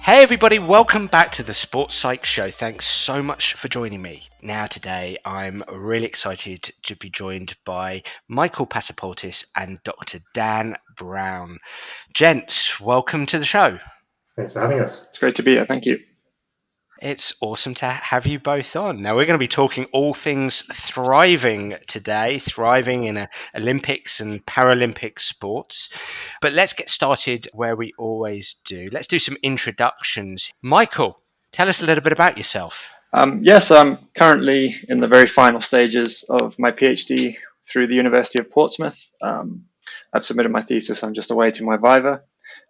Hey everybody, welcome back to the Sports Psych Show. Thanks so much for joining me. Now today I'm really excited to be joined by Michael Passaportis and Dr. Dan Brown. Gents, welcome to the show. Thanks for having us. It's great to be here, thank you. It's awesome to have you both on. Now, we're going to be talking all things thriving today, thriving in Olympics and Paralympic sports. But let's get started where we always do. Let's do some introductions. Michael, tell us a little bit about yourself. Yes, I'm currently in the very final stages of my PhD through the University of Portsmouth. I've submitted my thesis. I'm just awaiting my viva.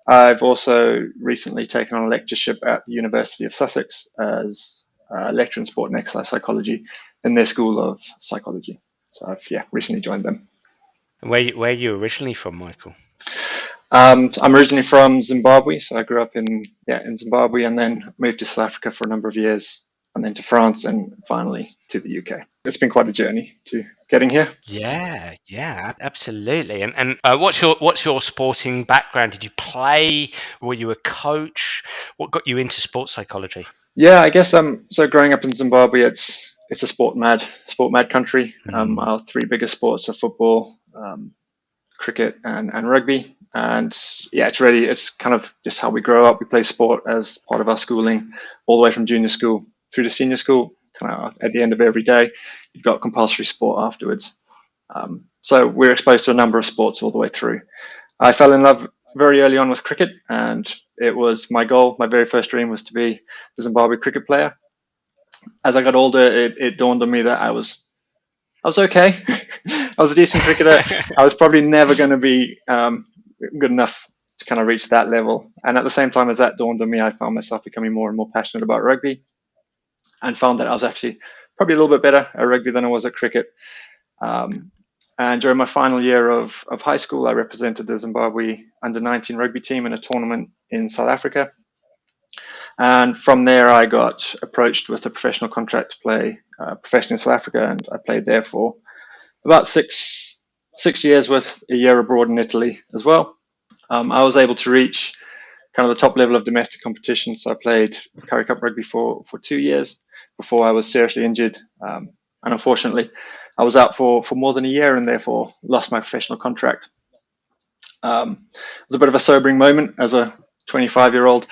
I've also recently taken on a lectureship at the University of Sussex as a lecturer in sport and exercise psychology in their School of Psychology. So I've recently joined them. Where are you originally from, Michael? I'm originally from Zimbabwe, so I grew up in Zimbabwe and then moved to South Africa for a number of years, and then to France and finally to the UK. It's been quite a journey to getting here. Yeah, absolutely. And what's your sporting background? Did you play? Were you a coach? What got you into sports psychology? Yeah, I guess so growing up in Zimbabwe, it's a sport mad country. Our three biggest sports are football, cricket, and rugby. And it's kind of just how we grow up. We play sport as part of our schooling, all the way from junior school through to senior school. Kind of at the end of every day, you've got compulsory sport afterwards. So we're exposed to a number of sports all the way through. I fell in love very early on with cricket, and it was my goal. My very first dream was to be a Zimbabwe cricket player. As I got older, it dawned on me that I was okay. I was a decent cricketer. I was probably never going to be good enough to kind of reach that level. And at the same time as that dawned on me, I found myself becoming more and more passionate about rugby, and found that I was actually probably a little bit better at rugby than I was at cricket. And during my final year of high school, I represented the Zimbabwe under-19 rugby team in a tournament in South Africa. And from there, I got approached with a professional contract to play professionally in South Africa, and I played there for about six years with a year abroad in Italy as well. I was able to reach kind of the top level of domestic competition. So I played Currie Cup rugby for 2 years before I was seriously injured. And unfortunately, I was out for more than a year and therefore lost my professional contract. It was a bit of a sobering moment as a 25-year-old.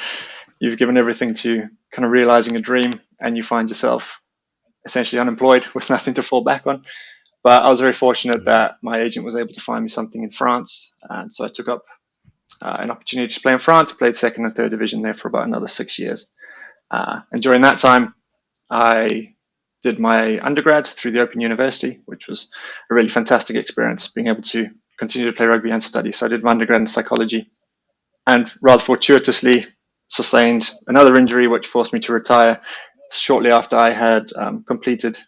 You've given everything to kind of realizing a dream, and you find yourself essentially unemployed with nothing to fall back on. But I was very fortunate that my agent was able to find me something in France. And so I took up an opportunity to play in France, played second and third division there for about another 6 years. And during that time, I did my undergrad through the Open University, which was a really fantastic experience, being able to continue to play rugby and study. So I did my undergrad in psychology, and rather fortuitously sustained another injury, which forced me to retire shortly after I had completed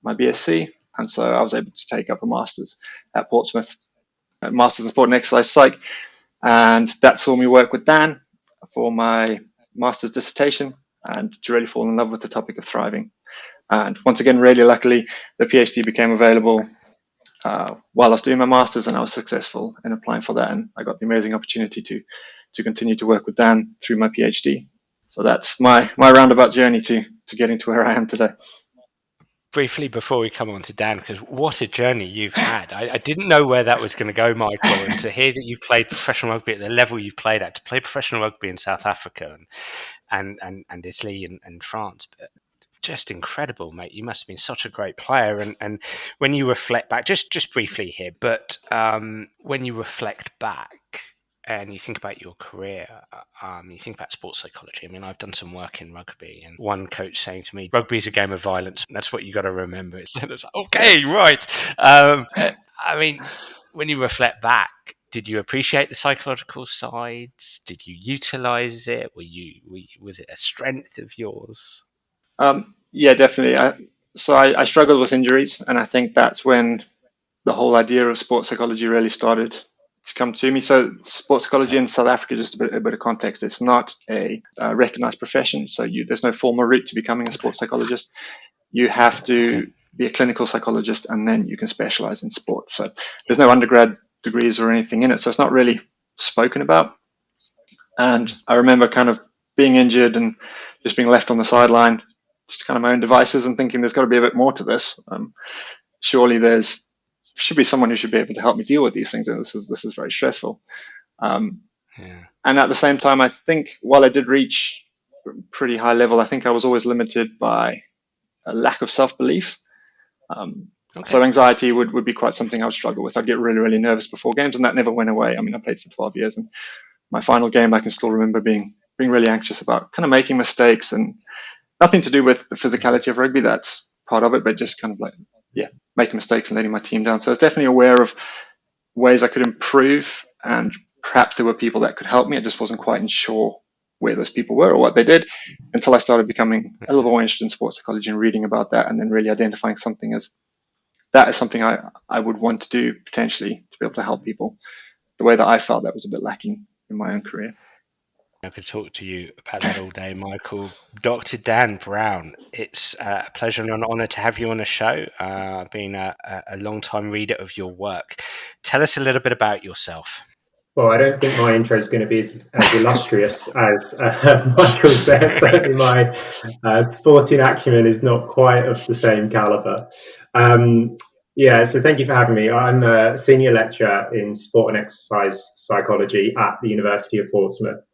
my BSc. And so I was able to take up a master's at Portsmouth, a master's in sport and exercise psych. And that saw me work with Dan for my master's dissertation and to really fall in love with the topic of thriving. And once again, really luckily, the PhD became available while I was doing my master's, and I was successful in applying for that. And I got the amazing opportunity to continue to work with Dan through my PhD. So that's my roundabout journey to getting to where I am today. Briefly before we come on to Dan, because what a journey you've had. I didn't know where that was going to go, Michael, and to hear that you played professional rugby at the level you've played at, to play professional rugby in South Africa and Italy and France, but just incredible, mate. You must have been such a great player. And when you reflect back, just briefly here, but when you reflect back, and you think about your career, you think about sports psychology. I mean, I've done some work in rugby, and one coach saying to me, rugby is a game of violence. That's what you got to remember. It's like, okay, right. I mean, when you reflect back, did you appreciate the psychological sides? Did you utilize it? Was it a strength of yours? Yeah, definitely. I struggled with injuries, and I think that's when the whole idea of sports psychology really started to come to me. So sports psychology in South Africa, just a bit of context, it's not a recognized profession. So there's no formal route to becoming a sports psychologist. You have to be a clinical psychologist, and then you can specialize in sport. So there's no undergrad degrees or anything in it. So it's not really spoken about. And I remember kind of being injured and just being left on the sideline, just kind of my own devices, and thinking there's got to be a bit more to this. Surely there's should be someone who should be able to help me deal with these things, and this is very stressful. Yeah. And at the same time, I think while I did reach pretty high level, I think I was always limited by a lack of self-belief. So anxiety would be quite something I would struggle with. I'd get really, really nervous before games, and that never went away. I mean, I played for 12 years, and my final game, I can still remember being really anxious about kind of making mistakes, and nothing to do with the physicality of rugby. That's part of it, but just kind of like, making mistakes and letting my team down. So I was definitely aware of ways I could improve, and perhaps there were people that could help me. I just wasn't quite sure where those people were or what they did until I started becoming a little more interested in sports psychology and reading about that, and then really identifying something as that is something I would want to do potentially to be able to help people the way that I felt that was a bit lacking in my own career. I could talk to you about that all day, Michael. Dr. Dan Brown, it's a pleasure and an honour to have you on the show. I've been a long-time reader of your work. Tell us a little bit about yourself. Well, I don't think my intro is going to be as illustrious as Michael's there. Certainly my sporting acumen is not quite of the same calibre. So thank you for having me. I'm a senior lecturer in sport and exercise psychology at the University of Portsmouth.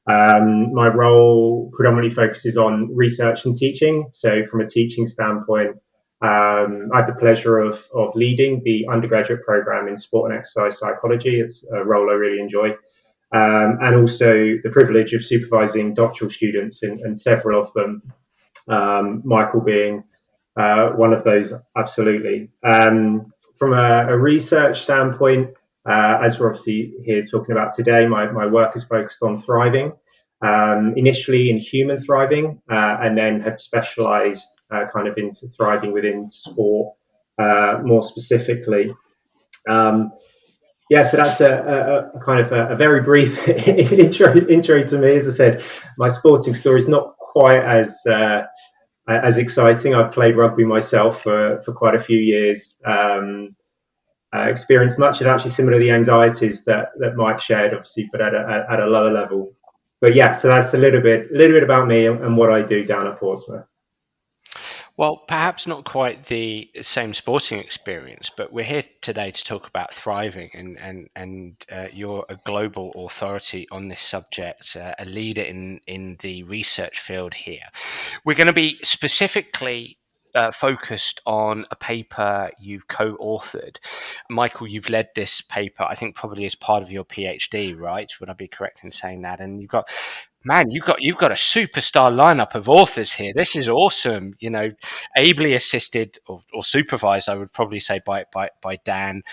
My role predominantly focuses on research and teaching. So from a teaching standpoint, I had the pleasure of leading the undergraduate program in sport and exercise psychology. It's a role I really enjoy. And also the privilege of supervising doctoral students and several of them, Michael being one of those, absolutely. From a research standpoint, as we're obviously here talking about today, my work is focused on thriving, initially in human thriving, and then have specialized kind of into thriving within sport more specifically. So that's a kind of a very brief intro to me. As I said, my sporting story is not quite as exciting. I've played rugby myself for quite a few years. Experienced much of actually similar to the anxieties that Mike shared, obviously, but at a lower level. But so that's a little bit about me and what I do down at Portsmouth. Well, perhaps not quite the same sporting experience, but we're here today to talk about thriving, and you're a global authority on this subject, a leader in the research field here. We're going to be specifically focused on a paper you've co-authored. Michael, you've led this paper, I think probably as part of your PhD, right? Would I be correct in saying that? And you've got a superstar lineup of authors here. This is awesome. Ably assisted or supervised, I would probably say, by Dan.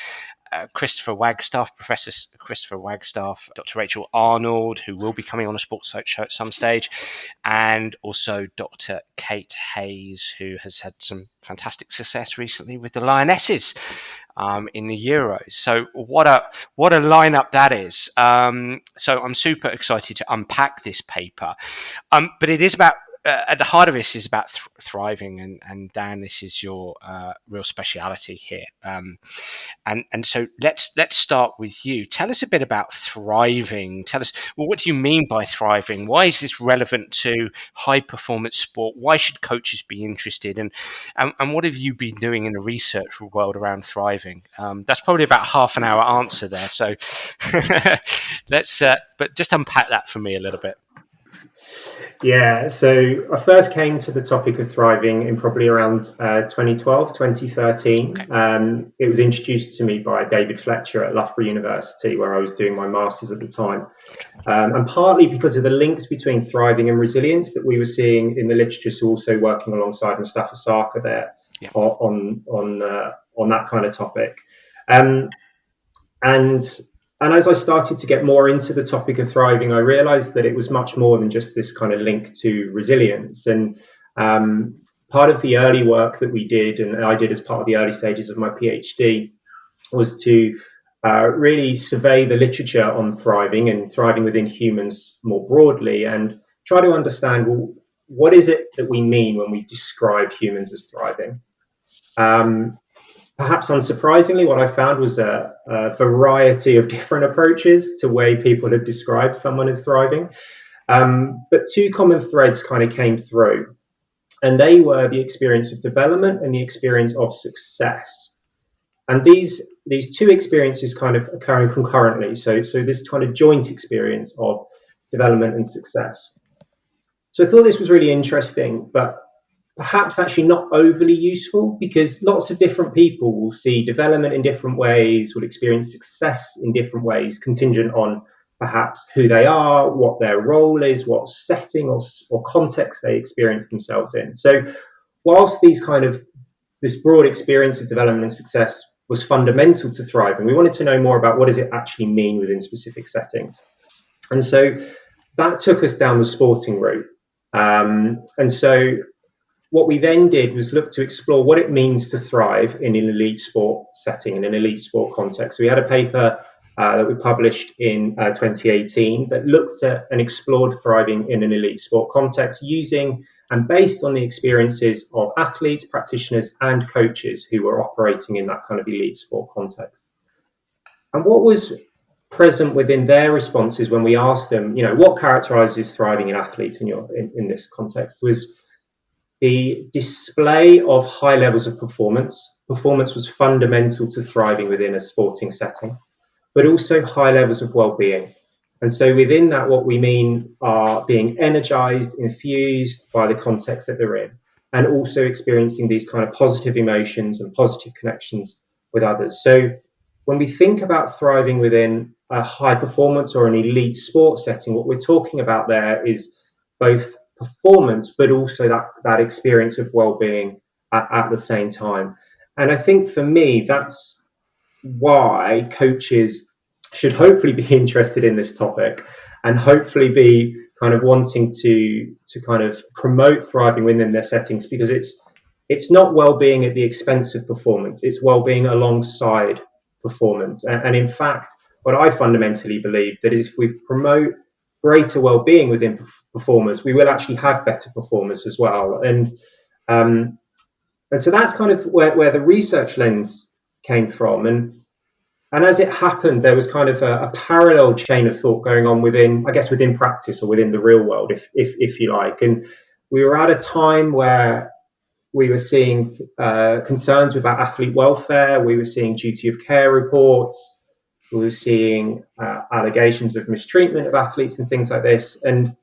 Christopher Wagstaff, Professor Christopher Wagstaff, Dr. Rachel Arnold, who will be coming on a sports show at some stage, and also Dr. Kate Hayes, who has had some fantastic success recently with the Lionesses in the Euros. So what a lineup that is. So I'm super excited to unpack this paper, but it is about at the heart of this is about thriving, and Dan, this is your real speciality here. And so let's start with you. Tell us a bit about thriving. Tell us, well, what do you mean by thriving? Why is this relevant to high performance sport? Why should coaches be interested? And what have you been doing in the research world around thriving? That's probably about half an hour answer there. So let's, but just unpack that for me a little bit. Yeah, so I first came to the topic of thriving in probably around 2012, 2013. Okay. It was introduced to me by David Fletcher at Loughborough University, where I was doing my master's at the time. And partly because of the links between thriving and resilience that we were seeing in the literature, so also working alongside Mustafa Sarkar there on that kind of topic. And as I started to get more into the topic of thriving, I realized that it was much more than just this kind of link to resilience. And part of the early work that we did, and I did as part of the early stages of my PhD, was to really survey the literature on thriving and thriving within humans more broadly, and try to understand, well, what is it that we mean when we describe humans as thriving? Perhaps unsurprisingly, what I found was a variety of different approaches to way people have described someone as thriving. But two common threads kind of came through, and they were the experience of development and the experience of success. And these two experiences kind of occurring concurrently. So this kind of joint experience of development and success. So I thought this was really interesting, but perhaps actually not overly useful, because lots of different people will see development in different ways, will experience success in different ways, contingent on perhaps who they are, what their role is, what setting or context they experience themselves in. So whilst this broad experience of development and success was fundamental to thriving, we wanted to know more about what does it actually mean within specific settings. And so that took us down the sporting route. And so what we then did was look to explore what it means to thrive in an elite sport setting, in an elite sport context. So we had a paper that we published in 2018 that looked at and explored thriving in an elite sport context using and based on the experiences of athletes, practitioners, and coaches who were operating in that kind of elite sport context. And what was present within their responses when we asked them, what characterizes thriving in athletes in this context, was the display of high levels of performance. Performance was fundamental to thriving within a sporting setting, but also high levels of well-being. And so within that, what we mean are being energized, infused by the context that they're in, and also experiencing these kind of positive emotions and positive connections with others. So when we think about thriving within a high performance or an elite sports setting, what we're talking about there is both performance, but also that experience of well-being at the same time. And I think for me, that's why coaches should hopefully be interested in this topic and hopefully be kind of wanting to kind of promote thriving within their settings, because it's not well-being at the expense of performance. It's well-being alongside performance. And in fact, what I fundamentally believe that is if we promote greater well-being within performers, we will actually have better performers as well. And so that's kind of where the research lens came from. And as it happened, there was kind of a parallel chain of thought going on within practice or within the real world, if you like. And we were at a time where we were seeing concerns about athlete welfare. We were seeing duty of care reports. We were seeing allegations of mistreatment of athletes and things like this. And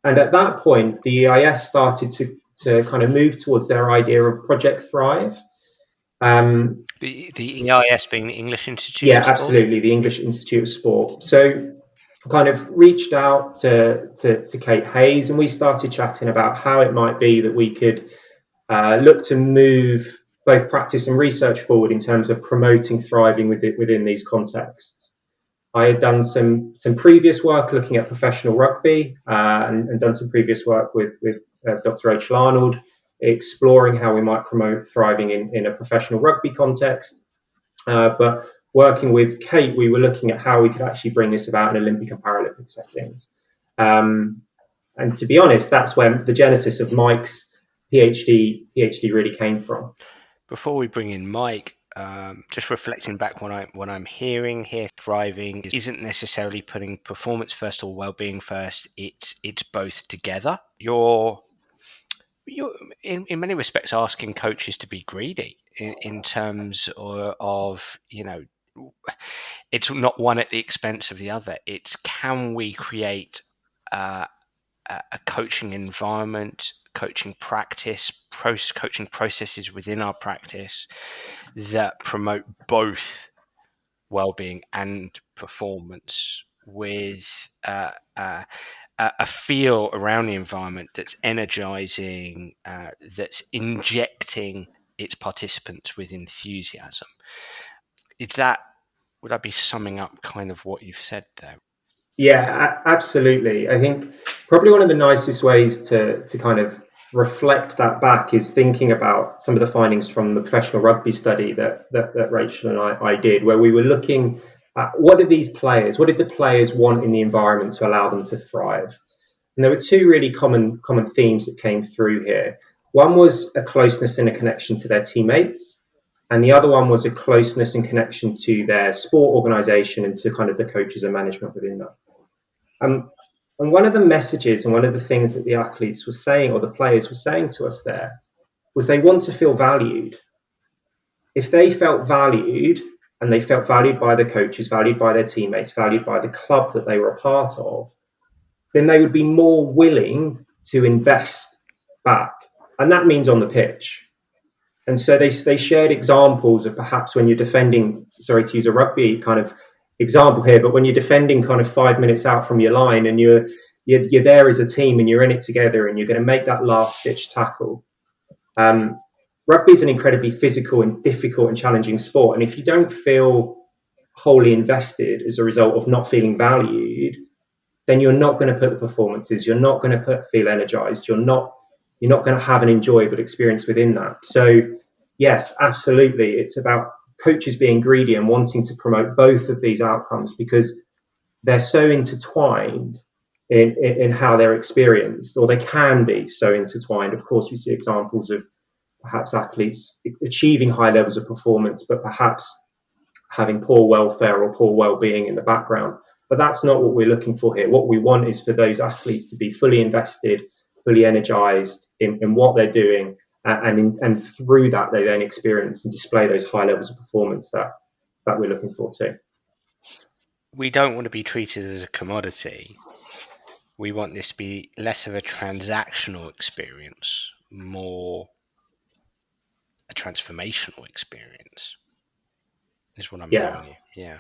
at that point, the EIS started to kind of move towards their idea of Project Thrive. The EIS being the English Institute of Sport? Yeah, absolutely, the English Institute of Sport. So kind of reached out to Kate Hayes, and we started chatting about how it might be that we could look to move both practice and research forward in terms of promoting thriving within these contexts. I had done some previous work looking at professional rugby and done some previous work with Dr. Rachel Arnold, exploring how we might promote thriving in a professional rugby context. But working with Kate, we were looking at how we could actually bring this about in Olympic and Paralympic settings. And to be honest, that's when the genesis of Mike's PhD really came from. Before we bring in Mike, just reflecting back what I'm hearing here, thriving isn't necessarily putting performance first or well-being first. It's both together. You're in many respects asking coaches to be greedy in terms of it's not one at the expense of the other. It's can we create a coaching environment, coaching practice, coaching processes within our practice that promote both well-being and performance with a feel around the environment that's energizing, that's injecting its participants with enthusiasm. Would I be summing up kind of what you've said there? Yeah, absolutely. I think probably one of the nicest ways to kind of reflect that back is thinking about some of the findings from the professional rugby study that Rachel and I did, where we were looking at what did the players want in the environment to allow them to thrive. And there were two really common themes that came through here. One was a closeness and a connection to their teammates, and the other one was a closeness and connection to their sport organisation and to kind of the coaches and management within that. And one of the messages and one of the things that the athletes were saying, or the players were saying to us there, was they want to feel valued. If they felt valued, and they felt valued by the coaches, valued by their teammates, valued by the club that they were a part of, then they would be more willing to invest back. And that means on the pitch. And so they shared examples of perhaps when you're defending, sorry to use a rugby kind of example here, but when you're defending kind of 5 minutes out from your line and you're there as a team and you're in it together and you're going to make that last stitch tackle. Rugby is an incredibly physical and difficult and challenging sport. And if you don't feel wholly invested as a result of not feeling valued, then you're not going to put the performances, you're not going to feel energized, you're not going to have an enjoyable experience within that. So yes, absolutely, it's about coaches being greedy and wanting to promote both of these outcomes because they're so intertwined in how they're experienced, or they can be so intertwined. Of course, we see examples of perhaps athletes achieving high levels of performance, but perhaps having poor welfare or poor well-being in the background. But that's not what we're looking for here. What we want is for those athletes to be fully invested, fully energized in what they're doing, and through that they then experience and display those high levels of performance that we're looking for too. We don't want to be treated as a commodity. We want this to be less of a transactional experience, more a transformational experience, is what I'm hearing you. Yeah.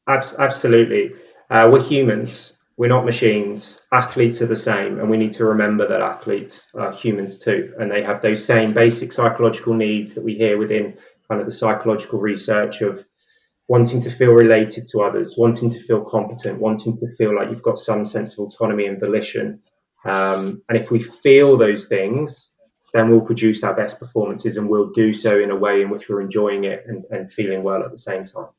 Absolutely. We're humans. We're not machines. Athletes are the same. And we need to remember that athletes are humans too. And they have those same basic psychological needs that we hear within kind of the psychological research of wanting to feel related to others, wanting to feel competent, wanting to feel like you've got some sense of autonomy and volition. And if we feel those things, then we'll produce our best performances, and we'll do so in a way in which we're enjoying it and feeling well at the same time.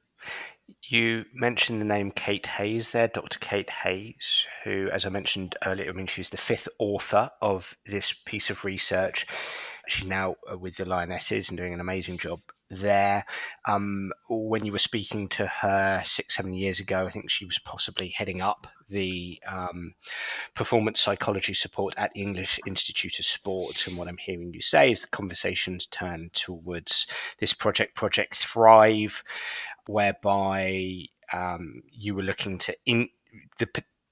You mentioned the name Kate Hayes there, Dr. Kate Hayes, who, as I mentioned earlier, she's the fifth author of this piece of research. She's now with the Lionesses and doing an amazing job there. When you were speaking to her 6-7 years ago, I think she was possibly heading up the performance psychology support at the English Institute of Sport. And what I'm hearing you say is the conversations turn towards this Project Thrive, whereby you were looking to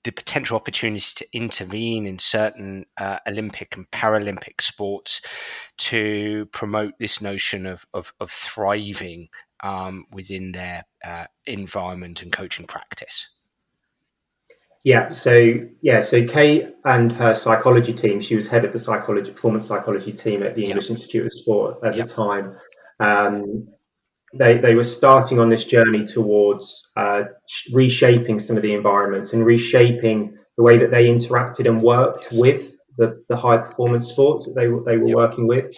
the potential opportunity to intervene in certain Olympic and Paralympic sports to promote this notion of thriving within their environment and coaching practice. So Kate and her psychology team, she was head of the performance psychology team at the English Institute of Sport at the time. They were starting on this journey towards reshaping some of the environments and reshaping the way that they interacted and worked with the high performance sports that they were working with.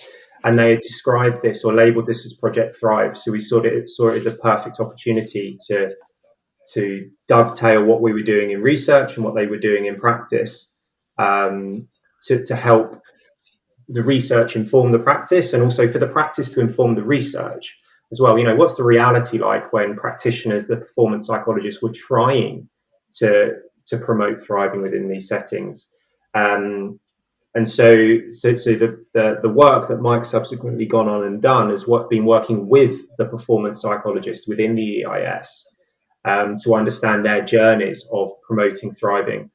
And they had described this or labeled this as Project Thrive. So we saw it as a perfect opportunity to dovetail what we were doing in research and what they were doing in practice, to help the research inform the practice, and also for the practice to inform the research as well. What's the reality like when practitioners, the performance psychologists, were trying to promote thriving within these settings? And so the work that Mike's subsequently gone on and done has been working with the performance psychologists within the EIS to understand their journeys of promoting thriving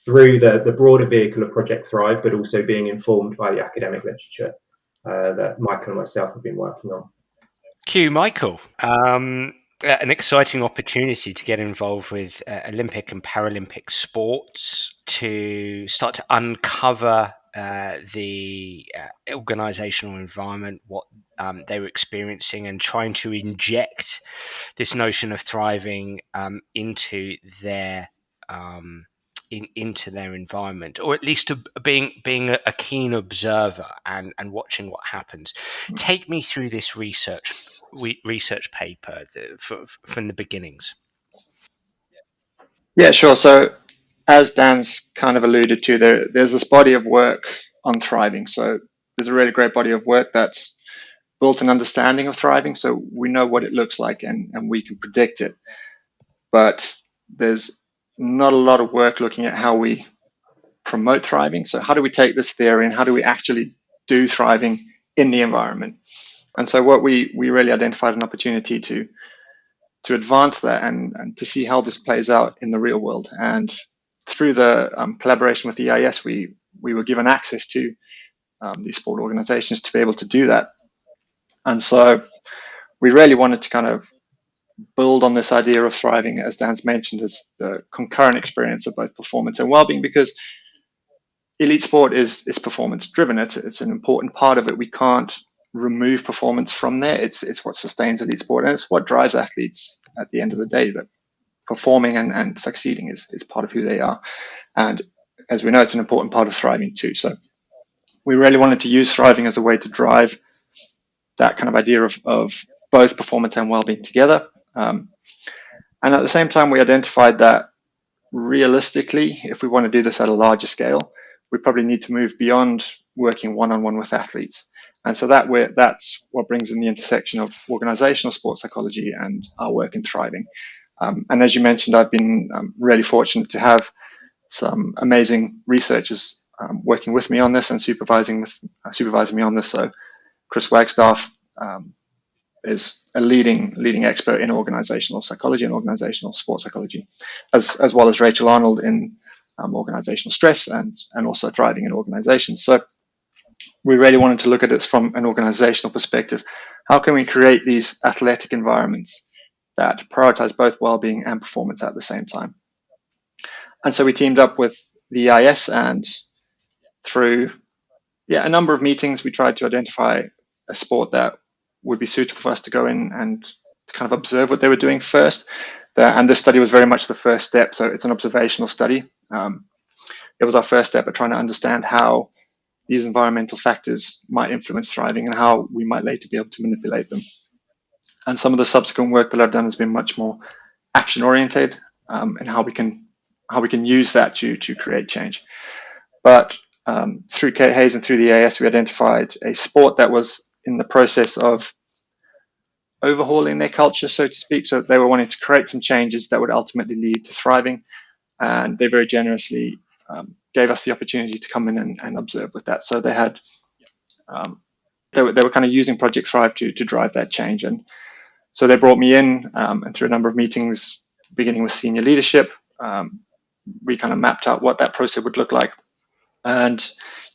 through the broader vehicle of Project Thrive, but also being informed by the academic literature that Michael and myself have been working on. Cue Michael. An exciting opportunity to get involved with Olympic and Paralympic sports, to start to uncover the organisational environment, what they were experiencing, and trying to inject this notion of thriving into their into their environment, or at least to being a keen observer and watching what happens. Take me through this research paper from the beginnings. Yeah, sure. So as Dan's kind of alluded to, there's this body of work on thriving. So there's a really great body of work that's built an understanding of thriving. So we know what it looks like and we can predict it. But there's not a lot of work looking at how we promote thriving. So how do we take this theory and how do we actually do thriving in the environment? And so what we really identified an opportunity to advance that and to see how this plays out in the real world. And through the collaboration with the EIS, we were given access to these sport organizations to be able to do that. And so we really wanted to kind of build on this idea of thriving, as Dan's mentioned, as the concurrent experience of both performance and well-being, because elite sport is performance driven. It's an important part of it. We can't remove performance from there. It's what sustains elite sport, and it's what drives athletes at the end of the day. That performing and succeeding is part of who they are. And as we know, it's an important part of thriving too. So we really wanted to use thriving as a way to drive that kind of idea of both performance and well-being together. And at the same time, we identified that realistically, if we want to do this at a larger scale, we probably need to move beyond working one-on-one with athletes. And so that's what brings in the intersection of organizational sports psychology and our work in thriving. And as you mentioned, I've been really fortunate to have some amazing researchers working with me on this and supervising me on this. So Chris Wagstaff is a leading expert in organizational psychology and organizational sports psychology, as well as Rachel Arnold in organizational stress and also thriving in organizations. So we really wanted to look at it from an organizational perspective. How can we create these athletic environments that prioritize both well-being and performance at the same time? And so we teamed up with the EIS, and through a number of meetings, we tried to identify a sport that would be suitable for us to go in and kind of observe what they were doing first. And this study was very much the first step. So it's an observational study. It was our first step at trying to understand how these environmental factors might influence thriving and how we might later be able to manipulate them. And some of the subsequent work that I've done has been much more action oriented, and how we can use that to create change. But through Kate Hayes and through the AS, we identified a sport that was in the process of overhauling their culture, so to speak. So they were wanting to create some changes that would ultimately lead to thriving, and they very generously gave us the opportunity to come in and observe with that. So they had they were kind of using Project Thrive to drive that change, and so they brought me in, and through a number of meetings, beginning with senior leadership, we kind of mapped out what that process would look like. And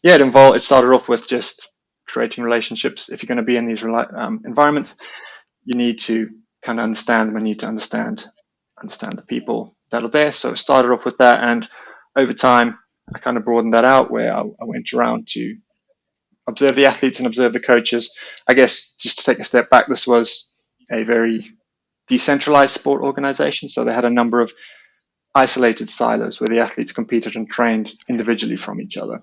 it started off with just creating relationships. If you're going to be in these environments, you need to kind of understand them and need to understand the people that are there. So it started off with that, and over time I kind of broadened that out, where I went around to observe the athletes and observe the coaches. I guess just to take a step back, this was a very decentralized sport organization, so they had a number of isolated silos where the athletes competed and trained individually from each other.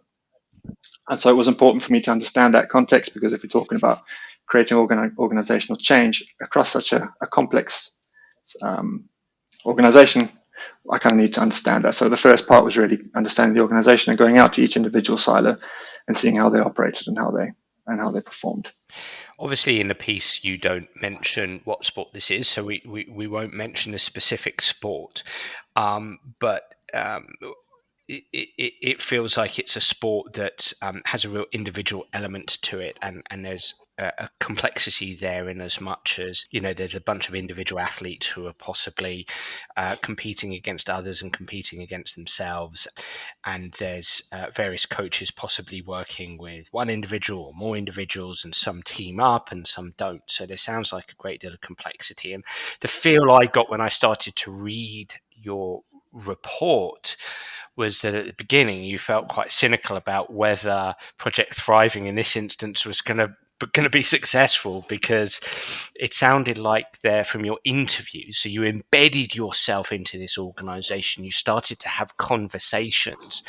And so it was important for me to understand that context, because if we're talking about creating organizational change across such a complex organization, I kind of need to understand that. So the first part was really understanding the organization and going out to each individual silo and seeing how they operated and how they performed. Obviously, in the piece, you don't mention what sport this is, so we won't mention the specific sport. But it feels like it's a sport that has a real individual element to it, and there's a complexity there, in as much as, there's a bunch of individual athletes who are possibly competing against others and competing against themselves, and there's various coaches possibly working with one individual or more individuals, and some team up and some don't. So there sounds like a great deal of complexity, and the feel I got when I started to read your report was that at the beginning you felt quite cynical about whether Project Thriving in this instance was going to be successful, because it sounded like there, from your interviews, so you embedded yourself into this organization, you started to have conversations,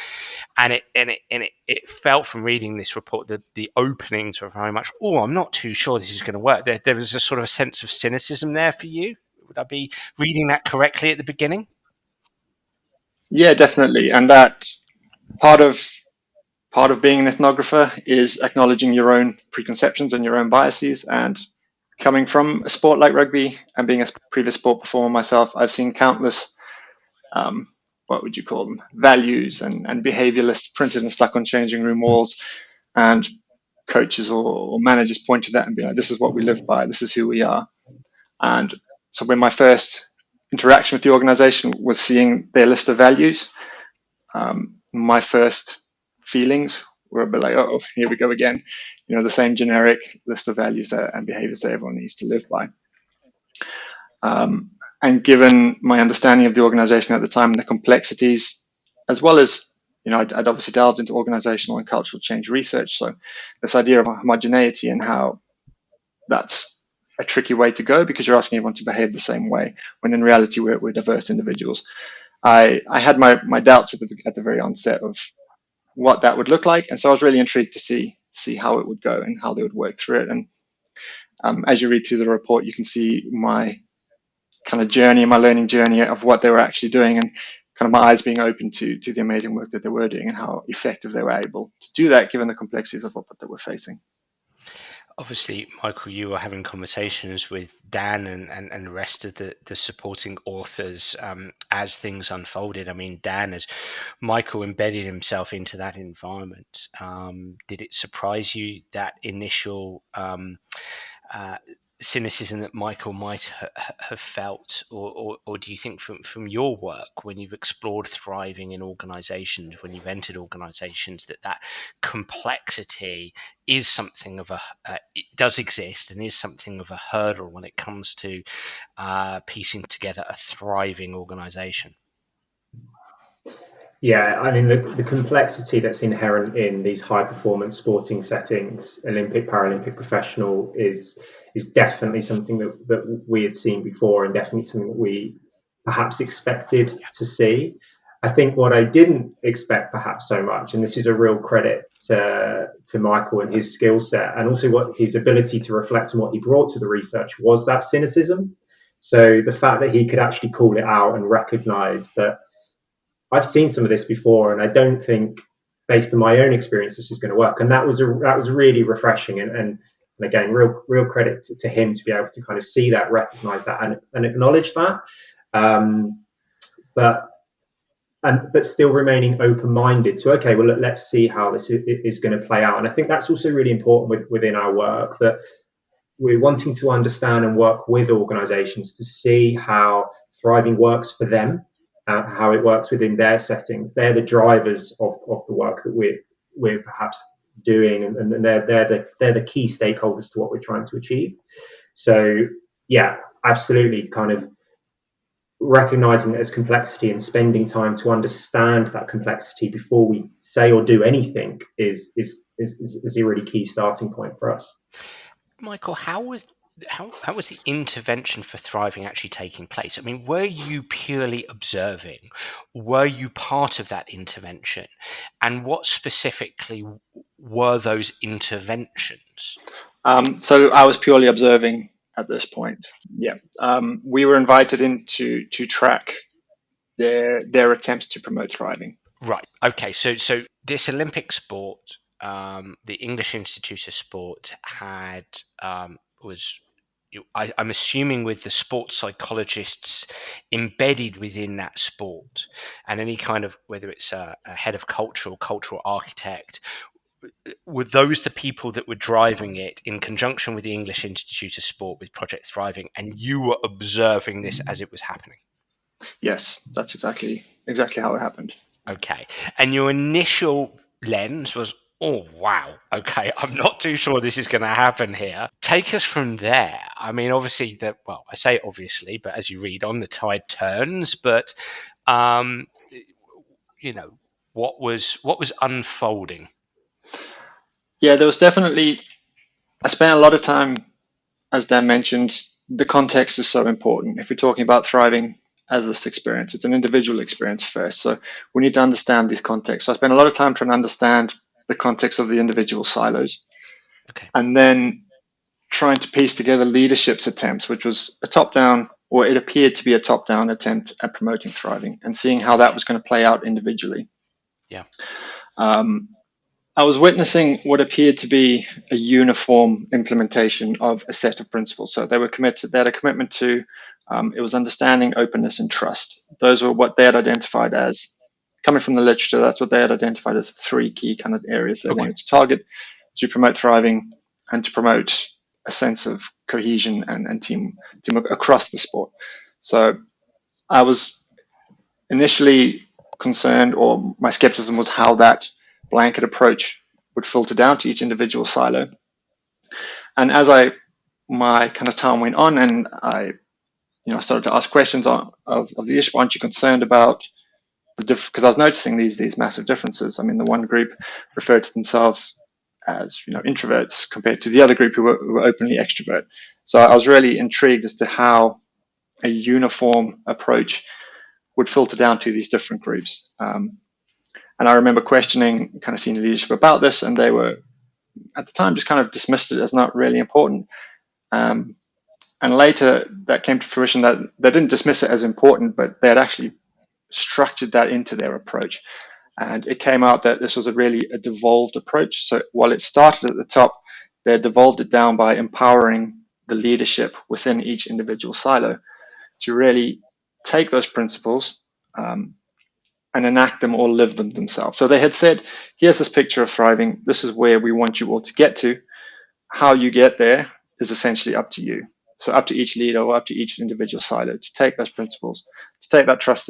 and it felt, from reading this report, that the openings were very much, I'm not too sure this is going to work. There was a sort of a sense of cynicism there for you. Would I be reading that correctly at the beginning? Yeah, definitely. And that part of being an ethnographer is acknowledging your own preconceptions and your own biases. And coming from a sport like rugby and being a previous sport performer myself, I've seen countless what would you call them, values and behavior lists printed and stuck on changing room walls, and coaches or managers point to that and be like, this is what we live by, this is who we are. And so when my first interaction with the organization was seeing their list of values, my first feelings were a bit like, oh, here we go again, the same generic list of values and behaviors that everyone needs to live by. And given my understanding of the organization at the time and the complexities, as well as, I'd obviously delved into organizational and cultural change research. So this idea of homogeneity and how that's a tricky way to go, because you're asking everyone to behave the same way, when in reality we're diverse individuals. I had my doubts at the very onset of what that would look like. And so I was really intrigued to see how it would go and how they would work through it. And as you read through the report, you can see my kind of journey, my learning journey of what they were actually doing, and kind of my eyes being open to the amazing work that they were doing and how effective they were able to do that given the complexities of what they were facing. Obviously, Michael, you were having conversations with Dan and the rest of the supporting authors as things unfolded. I mean, Dan, as Michael embedded himself into that environment, did it surprise you, that initial cynicism that Michael might have felt, or do you think from your work, when you've explored thriving in organisations, when you've entered organisations, that complexity is something of it does exist and is something of a hurdle when it comes to piecing together a thriving organisation? Yeah, I mean, the complexity that's inherent in these high performance sporting settings, Olympic, Paralympic, professional, is definitely something that we had seen before, and definitely something that we perhaps expected to see. I think what I didn't expect perhaps so much, and this is a real credit to Michael and his skill set, and also what his ability to reflect on what he brought to the research, was that cynicism. So the fact that he could actually call it out and recognize that I've seen some of this before, and I don't think, based on my own experience, this is going to work. And that was really refreshing, and again, real credit to him to be able to kind of see that, recognize that, and acknowledge that. But still remaining open-minded to, okay, well, let's see how this is going to play out. And I think that's also really important within our work, that we're wanting to understand and work with organizations to see how thriving works for them, how it works within their settings. They're the drivers of the work that we're perhaps doing, and they're the key stakeholders to what we're trying to achieve. So yeah, absolutely, kind of recognizing it as complexity and spending time to understand that complexity before we say or do anything is a really key starting point for us. Michael, how was the intervention for thriving actually taking place? I mean, were you purely observing? Were you part of that intervention? And what specifically were those interventions? So I was purely observing at this point. Yeah, we were invited in to track their attempts to promote thriving. Right. Okay. So this Olympic sport, the English Institute of Sport had was. I'm assuming with the sports psychologists embedded within that sport, and any kind of, whether it's a head of cultural architect, were those the people that were driving it in conjunction with the English Institute of Sport with Project Thriving, and you were observing this as it was happening? Yes, that's exactly how it happened. Okay. And your initial lens was, oh, wow, okay, I'm not too sure this is going to happen here. Take us from there. I mean, obviously, I say obviously, but as you read on, the tide turns. But, what was unfolding? Yeah, there was definitely, I spent a lot of time, as Dan mentioned, the context is so important. If we're talking about thriving as this experience, it's an individual experience first. So we need to understand these contexts. So I spent a lot of time trying to understand the context of the individual silos. Okay. And then trying to piece together leadership's attempts, which was a top-down, or it appeared to be a top-down attempt at promoting thriving, and seeing how that was going to play out individually. Yeah. I was witnessing what appeared to be a uniform implementation of a set of principles. So they had a commitment to It was understanding, openness, and trust. Those were what they had identified as, coming from the literature, that's what they had identified as 3 key kind of areas they wanted to target to promote thriving and to promote a sense of cohesion and teamwork across the sport. So I was initially concerned, or my skepticism was how that blanket approach would filter down to each individual silo. And as my kind of time went on, and I started to ask questions of the issue, aren't you concerned about because I was noticing these massive differences. I mean, the one group referred to themselves as introverts compared to the other group who were openly extrovert. So I was really intrigued as to how a uniform approach would filter down to these different groups. And I remember questioning kind of senior leadership about this, and they were at the time just kind of dismissed it as not really important. And later that came to fruition that they didn't dismiss it as important, but they had actually structured that into their approach. And it came out that this was a devolved approach. So while it started at the top, they devolved it down by empowering the leadership within each individual silo to really take those principles and enact them or live them themselves. So they had said, here's this picture of thriving. This is where we want you all to get to. How you get there is essentially up to you. So up to each leader or up to each individual silo to take those principles, to take that trust,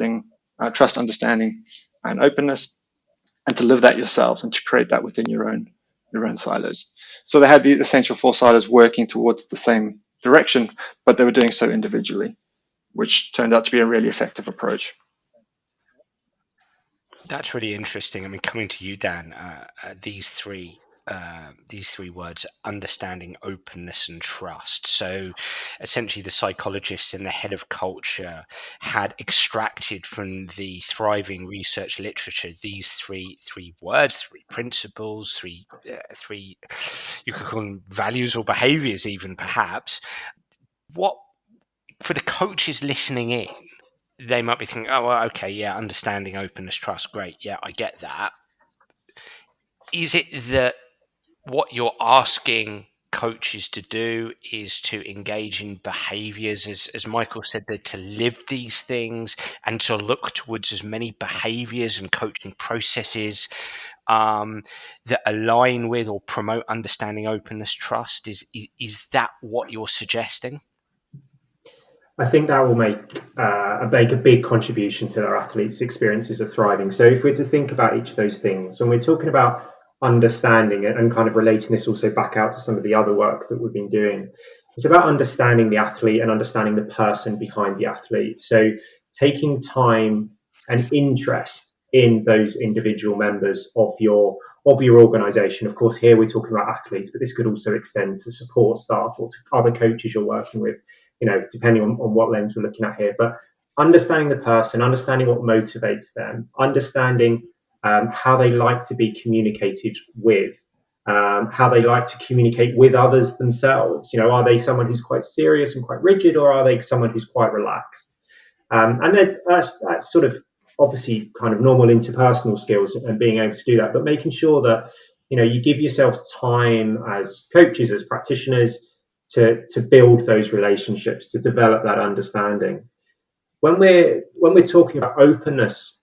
understanding, and openness, and to live that yourselves and to create that within your own silos. So they had these essential 4 silos working towards the same direction, but they were doing so individually, which turned out to be a really effective approach. That's really interesting. I mean, coming to you, Dan, these three words: understanding, openness, and trust. So essentially the psychologists and the head of culture had extracted from the thriving research literature these three words, 3 principles, three you could call them values or behaviors even, perhaps. What, for the coaches listening in, they might be thinking, oh, well, okay, yeah, understanding, openness, trust, great, yeah, I get that. Is it that what you're asking coaches to do is to engage in behaviors, as Michael said, that to live these things and to look towards as many behaviors and coaching processes that align with or promote understanding, openness, trust? Is that what you're suggesting? I think that will make a big contribution to our athletes' experiences of thriving. So if we're to think about each of those things, when we're talking about understanding it and kind of relating this also back out to some of the other work that we've been doing, it's about understanding the athlete and understanding the person behind the athlete. So taking time and interest in those individual members of your organization. Of course, here we're talking about athletes, but this could also extend to support staff or to other coaches you're working with, depending on what lens we're looking at here. But understanding the person, understanding what motivates them, understanding how they like to be communicated with, how they like to communicate with others themselves. Are they someone who's quite serious and quite rigid, or are they someone who's quite relaxed? And then that's sort of obviously kind of normal interpersonal skills and being able to do that, but making sure that you give yourself time as coaches, as practitioners, to build those relationships, to develop that understanding. When we're talking about openness,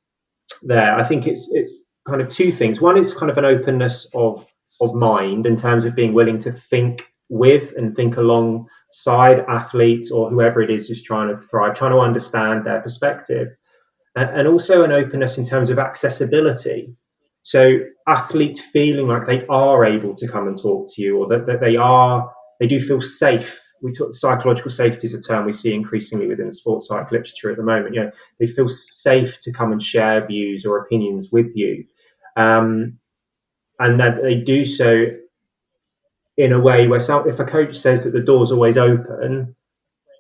there, I think it's kind of 2 things. One is kind of an openness of mind in terms of being willing to think with and think alongside athletes or whoever it is who's trying to thrive, trying to understand their perspective, and also an openness in terms of accessibility. So athletes feeling like they are able to come and talk to you, or that they do feel safe. We talk psychological safety is a term we see increasingly within sports psych literature at the moment. They feel safe to come and share views or opinions with you, and that they do so in a way where if a coach says that the door's always open,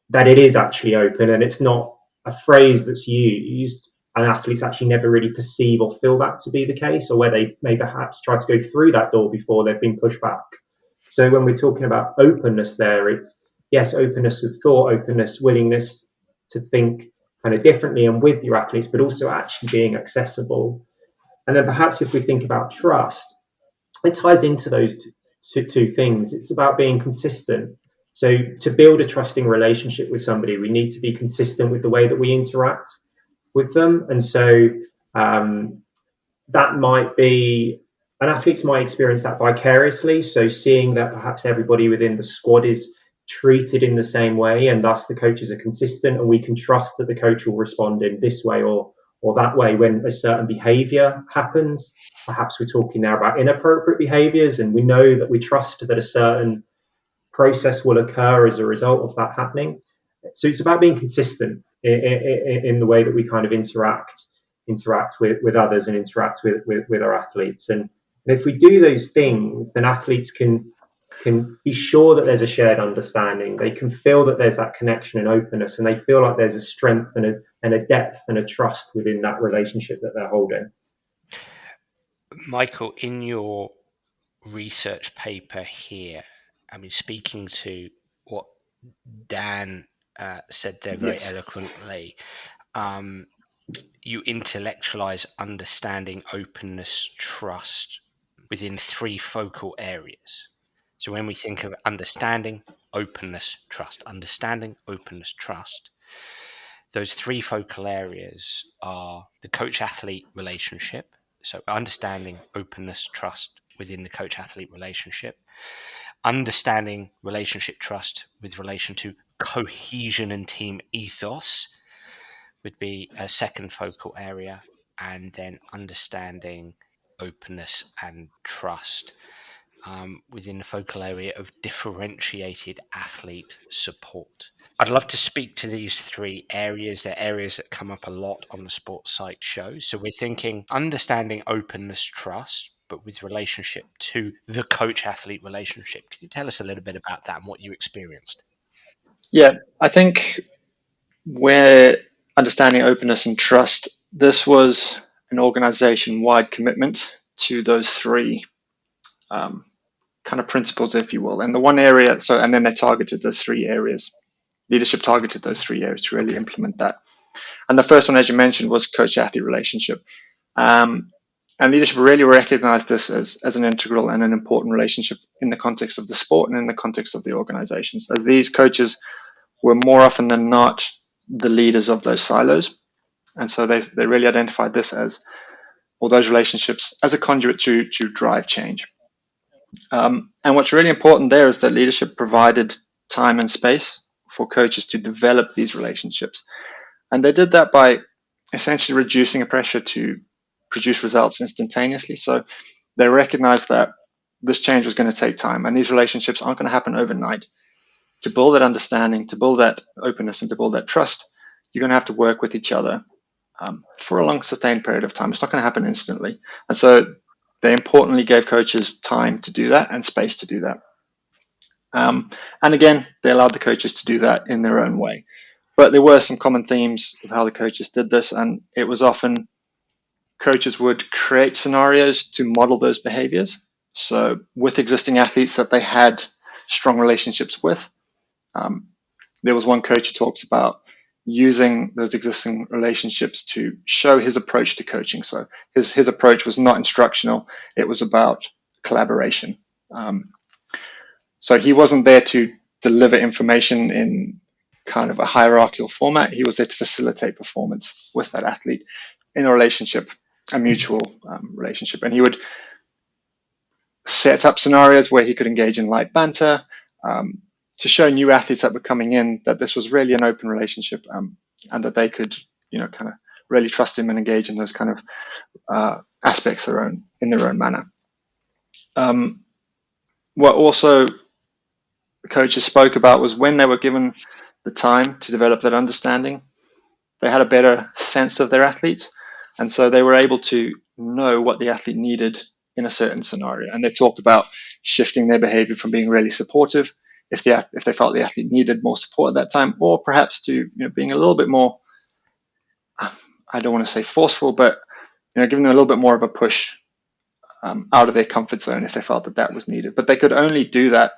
that it is actually open, and it's not a phrase that's used and athletes actually never really perceive or feel that to be the case, or where they may perhaps try to go through that door before they've been pushed back. So when we're talking about openness there, it's, yes, openness of thought, openness, willingness to think kind of differently and with your athletes, but also actually being accessible. And then perhaps if we think about trust, it ties into those two things. It's about being consistent. So to build a trusting relationship with somebody, we need to be consistent with the way that we interact with them. And so that might be, and athletes might experience that vicariously. So seeing that perhaps everybody within the squad is treated in the same way, and thus the coaches are consistent, and we can trust that the coach will respond in this way or that way when a certain behaviour happens. Perhaps we're talking now about inappropriate behaviours, and we know that we trust that a certain process will occur as a result of that happening. So it's about being consistent in the way that we kind of interact with others and interact with our athletes. And if we do those things, then athletes can be sure that there's a shared understanding. They can feel that there's that connection and openness, and they feel like there's a strength and a depth and a trust within that relationship that they're holding. Michael, in your research paper here, I mean, speaking to what Dan said there very eloquently, you intellectualize understanding, openness, trust within 3 focal areas. So when we think of understanding, openness, trust, those 3 focal areas are the coach-athlete relationship. So understanding, openness, trust within the coach-athlete relationship. Understanding relationship trust with relation to cohesion and team ethos would be a second focal area. And then understanding, openness and trust within the focal area of differentiated athlete support. I'd love to speak to these 3 areas. They're areas that come up a lot on the Sports Psych show. So we're thinking understanding, openness, trust, but with relationship to the coach-athlete relationship. Can you tell us a little bit about that and what you experienced? Yeah, I think where understanding, openness and trust, this was an organization-wide commitment to those 3 kind of principles, if you will. And the one area, and then they targeted those 3 areas. Leadership targeted those 3 areas to really implement that. And the first one, as you mentioned, was coach-athlete relationship. And leadership really recognized this as an integral and an important relationship in the context of the sport and in the context of the organizations, as these coaches were more often than not the leaders of those silos. And so they really identified this as, or those relationships, as a conduit to drive change. And what's really important there is that leadership provided time and space for coaches to develop these relationships. And they did that by essentially reducing the pressure to produce results instantaneously. So they recognized that this change was going to take time, and these relationships aren't going to happen overnight. To build that understanding, to build that openness, and to build that trust, you're going to have to work with each other for a long, sustained period of time. It's not going to happen instantly. And so they importantly gave coaches time to do that and space to do that. And again, they allowed the coaches to do that in their own way. But there were some common themes of how the coaches did this, and it was often coaches would create scenarios to model those behaviors. So with existing athletes that they had strong relationships with, there was one coach who talks about using those existing relationships to show his approach to coaching. So his approach was not instructional, it was about collaboration. So he wasn't there to deliver information in kind of a hierarchical format. He was there to facilitate performance with that athlete in a relationship, a mutual relationship. And he would set up scenarios where he could engage in light banter to show new athletes that were coming in that this was really an open relationship, and that they could, kind of really trust him and engage in those kind of aspects in their own manner. What also the coaches spoke about was when they were given the time to develop that understanding, they had a better sense of their athletes. And so they were able to know what the athlete needed in a certain scenario. And they talked about shifting their behavior from being really supportive if they felt the athlete needed more support at that time, or perhaps to being a little bit more, I don't want to say forceful, but giving them a little bit more of a push out of their comfort zone if they felt that was needed. But they could only do that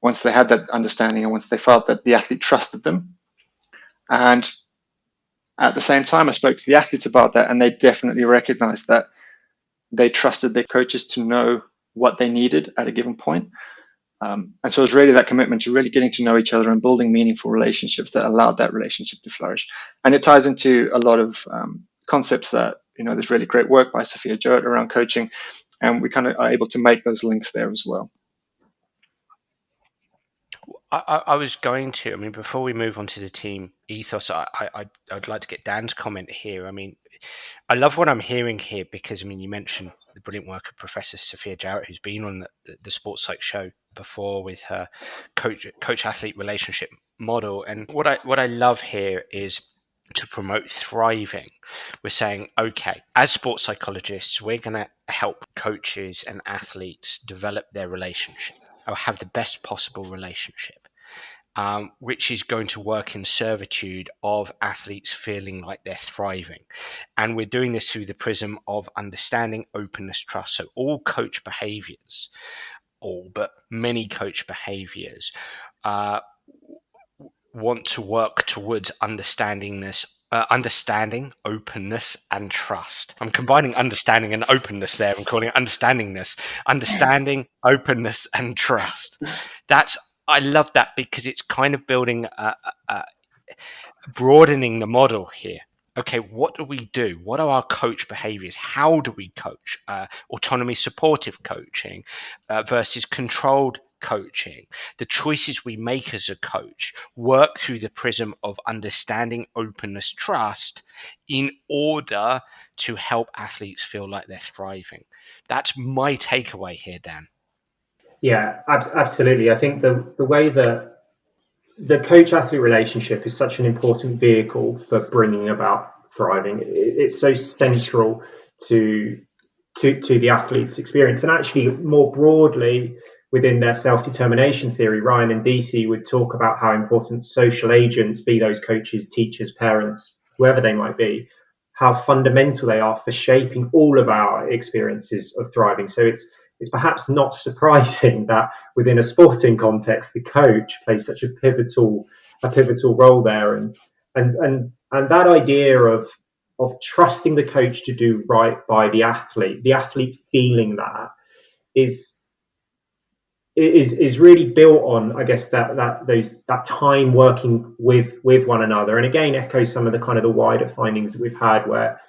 once they had that understanding and once they felt that the athlete trusted them. And at the same time, I spoke to the athletes about that, and they definitely recognized that they trusted their coaches to know what they needed at a given point. And so it's really that commitment to really getting to know each other and building meaningful relationships that allowed that relationship to flourish. And it ties into a lot of concepts that, there's really great work by Sophia Jewett around coaching, and we kind of are able to make those links there as well. I was going to. I mean, before we move on to the team ethos, I'd like to get Dan's comment here. I mean, I love what I'm hearing here because, I mean, you mentioned the brilliant work of Professor Sophia Jarrett, who's been on the Sports Psych show before with her coach-athlete relationship model. And what I love here is to promote thriving. We're saying, okay, as sports psychologists, we're going to help coaches and athletes develop their relationship or have the best possible relationship. Which is going to work in servitude of athletes feeling like they're thriving. And we're doing this through the prism of understanding, openness, trust. So all coach behaviors, but many coach behaviors want to work towards understanding, openness, and trust. I'm combining understanding and openness there. I'm calling it understandingness. Understanding, openness, and trust. I love that because it's kind of building, broadening the model here. Okay, what do we do? What are our coach behaviors? How do we coach? Autonomy supportive coaching versus controlled coaching. The choices we make as a coach work through the prism of understanding, openness, trust in order to help athletes feel like they're thriving. That's my takeaway here, Dan. Yeah, absolutely. I think the way that the coach-athlete relationship is such an important vehicle for bringing about thriving. It's so central to the athlete's experience, and actually more broadly within their self-determination theory, Ryan and DC would talk about how important social agents, be those coaches, teachers, parents, whoever they might be, how fundamental they are for shaping all of our experiences of thriving. So it's perhaps not surprising that within a sporting context, the coach plays such a pivotal role there, and that idea of trusting the coach to do right by the athlete feeling that is really built on, I guess, that time working with one another, and again echoes some of the kind of the wider findings that we've had, where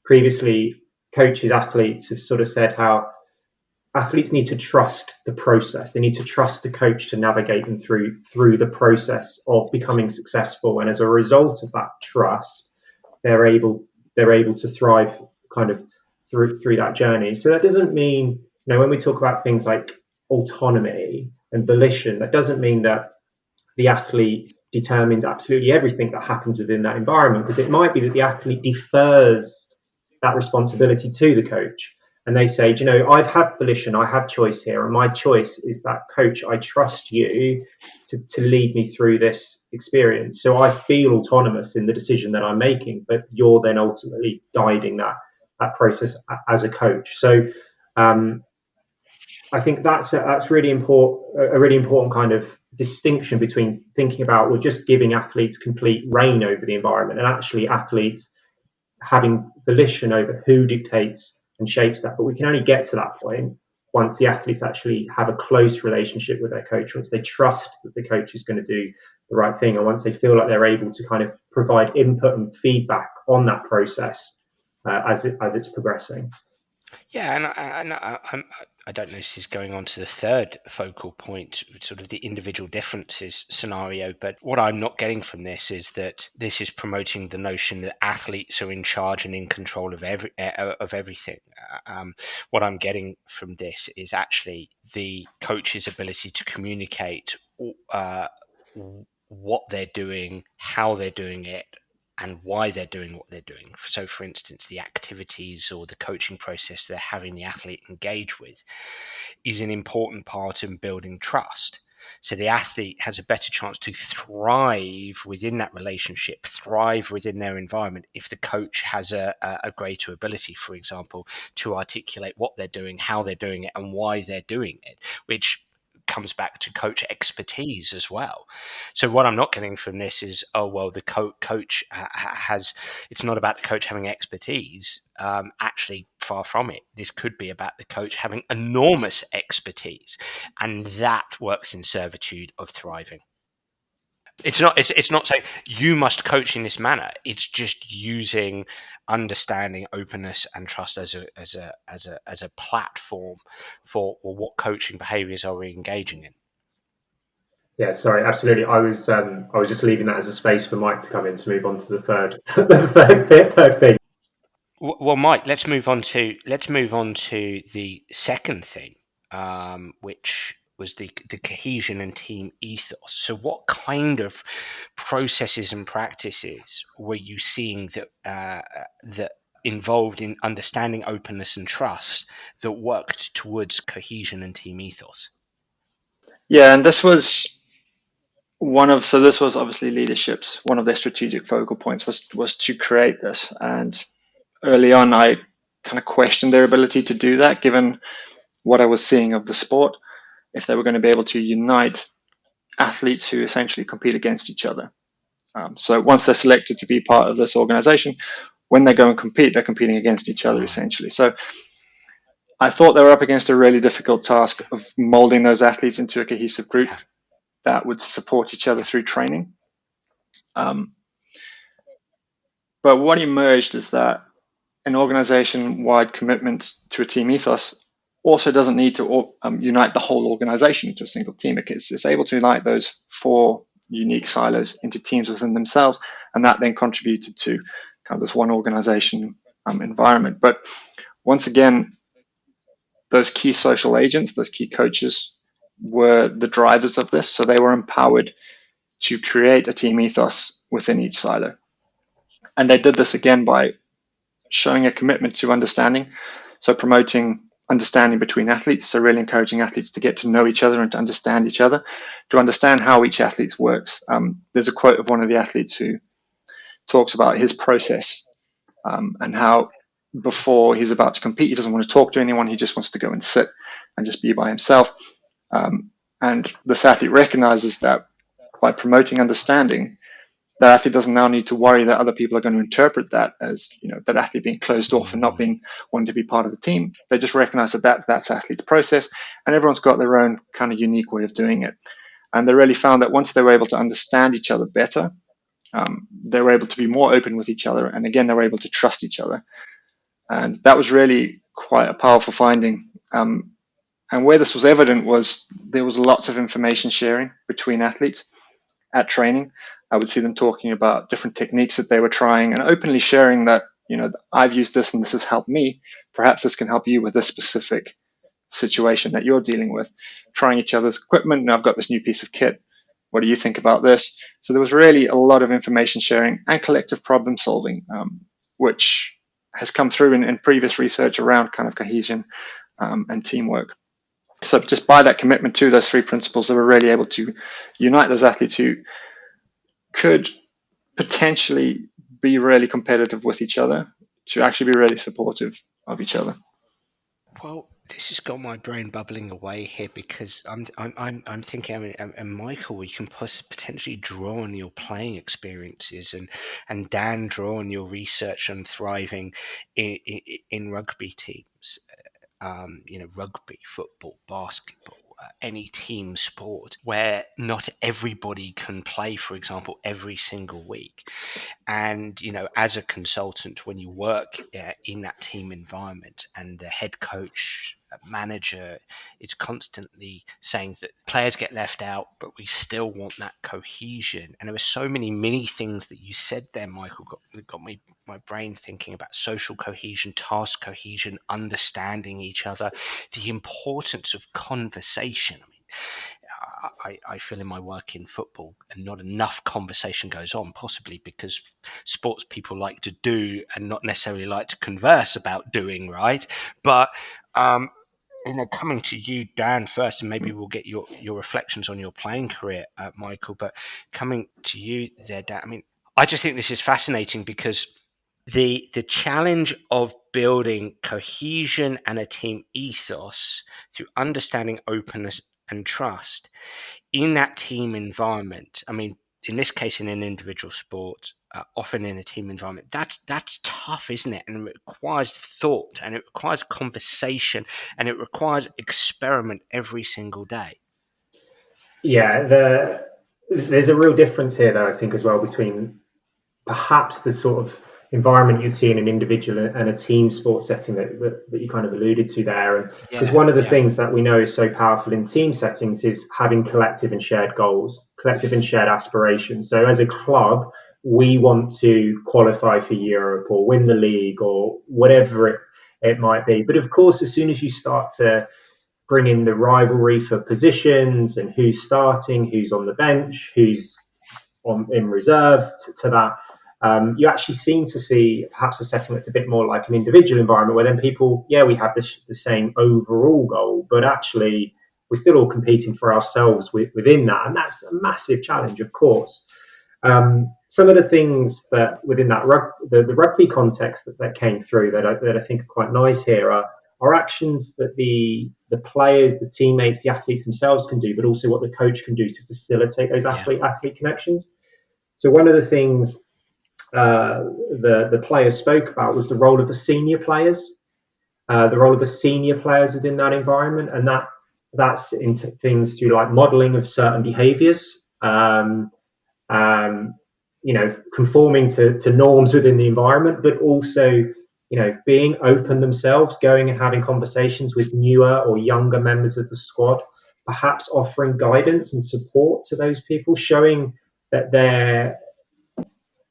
previously coaches, athletes have sort of said how athletes need to trust the process. They need to trust the coach to navigate them through the process of becoming successful, and as a result of that trust, they're able to thrive kind of through that journey. So that doesn't mean, when we talk about things like autonomy and volition, that doesn't mean that the athlete determines absolutely everything that happens within that environment, because it might be that the athlete defers that responsibility to the coach. And they say, I've had volition, I have choice here, and my choice is that, coach, I trust you to lead me through this experience. So I feel autonomous in the decision that I'm making, but you're then ultimately guiding that process as a coach. So I think that's really important, a really important kind of distinction between thinking about, we're just giving athletes complete reign over the environment, and actually athletes having volition over who dictates and shapes that. But we can only get to that point once the athletes actually have a close relationship with their coach, once they trust that the coach is going to do the right thing, and once they feel like they're able to kind of provide input and feedback on that process as it's progressing. Yeah, and I don't know if this is going on to the third focal point, sort of the individual differences scenario, but what I'm not getting from this is that this is promoting the notion that athletes are in charge and in control of everything. What I'm getting from this is actually the coach's ability to communicate what they're doing, how they're doing it, and why they're doing what they're doing. So, for instance, the activities or the coaching process they're having the athlete engage with is an important part in building trust. So the athlete has a better chance to thrive within that relationship, thrive within their environment, if the coach has a greater ability, for example, to articulate what they're doing, how they're doing it, and why they're doing it, which comes back to coach expertise as well. So what I'm not getting from this is, the coach has, it's not about the coach having expertise. Actually, far from it. This could be about the coach having enormous expertise, and that works in servitude of thriving. It's not saying you must coach in this manner. It's just using understanding, openness, and trust as a platform for what coaching behaviours are we engaging in. Yeah, sorry, absolutely. I was just leaving that as a space for Mike to come in to move on to the third third thing. Well, Mike, let's move on to the second thing, which was the cohesion and team ethos. So, what kind of processes and practices were you seeing that involved in understanding, openness, and trust that worked towards cohesion and team ethos? Yeah, and this was obviously leadership's one of their strategic focal points was to create this. And early on, I kind of questioned their ability to do that, given what I was seeing of the sport, if they were going to be able to unite athletes who essentially compete against each other. So once they're selected to be part of this organization, when they go and compete, they're competing against each other essentially. So I thought they were up against a really difficult task of molding those athletes into a cohesive group that would support each other through training. But what emerged is that an organization-wide commitment to a team ethos also doesn't need to unite the whole organization into a single team. It's able to unite those 4 unique silos into teams within themselves, and that then contributed to kind of this one organization environment. But once again, those key social agents, those key coaches, were the drivers of this, so they were empowered to create a team ethos within each silo. And they did this again by showing a commitment to understanding, so promoting understanding between athletes, so really encouraging athletes to get to know each other and to understand each other, to understand how each athlete works. There's a quote of one of the athletes who talks about his process and how before he's about to compete, he doesn't want to talk to anyone, he just wants to go and sit and just be by himself. And this athlete recognizes that by promoting understanding, that athlete doesn't now need to worry that other people are going to interpret that as, that athlete being closed off and not being wanting to be part of the team. They just recognize that that's athlete's process, and everyone's got their own kind of unique way of doing it. And they really found that once they were able to understand each other better, they were able to be more open with each other, and again, they were able to trust each other. And that was really quite a powerful finding. And where this was evident was there was lots of information sharing between athletes at training. I would see them talking about different techniques that they were trying and openly sharing that, I've used this and this has helped me. Perhaps this can help you with this specific situation that you're dealing with. Trying each other's equipment. Now I've got this new piece of kit. What do you think about this? So there was really a lot of information sharing and collective problem solving, which has come through in previous research around kind of cohesion and teamwork. So just by that commitment to those 3 principles, they were really able to unite those athletes who could potentially be really competitive with each other to actually be really supportive of each other. Well, this has got my brain bubbling away here because I'm thinking, and Michael, we can potentially draw on your playing experiences, and Dan, draw on your research on thriving in rugby teams. Rugby, football, basketball, any team sport where not everybody can play, for example, every single week. And, as a consultant, when you work in that team environment and the head coach, manager is constantly saying that players get left out, but we still want that cohesion. And there were so many mini things that you said there, Michael, got my brain thinking about social cohesion, task cohesion, understanding each other, the importance of conversation. I feel in my work in football, and not enough conversation goes on, possibly because sports people like to do and not necessarily like to converse about doing, right? But coming to you, Dan, first, and maybe we'll get your reflections on your playing career, Michael. But coming to you there, Dan, I just think this is fascinating because the challenge of building cohesion and a team ethos through understanding, openness, and trust in that team environment. In this case, in an individual sport, often in a team environment. That's tough, isn't it? And it requires thought, and it requires conversation, and it requires experiment every single day. Yeah, there's a real difference here, though, I think, as well, between perhaps the sort of environment you'd see in an individual and a team sport setting that you kind of alluded to there. Because one of the things that we know is so powerful in team settings is having collective and shared goals, collective and shared aspirations. So as a club, we want to qualify for Europe or win the league or whatever it might be. But of course, as soon as you start to bring in the rivalry for positions and who's starting, who's on the bench, who's in reserve to that, you actually seem to see perhaps a setting that's a bit more like an individual environment where then people, we have the same overall goal, but actually we're still all competing for ourselves within that. And that's a massive challenge, of course. Some of the things that within that the rugby context that came through that I think are quite nice here are actions that the players, the teammates, the athletes themselves can do, but also what the coach can do to facilitate those athlete connections. So one of the things the players spoke about was the role of the senior players, within that environment, and that's into things through like modelling of certain behaviours, conforming to norms within the environment, but also being open themselves, going and having conversations with newer or younger members of the squad, perhaps offering guidance and support to those people, showing that they're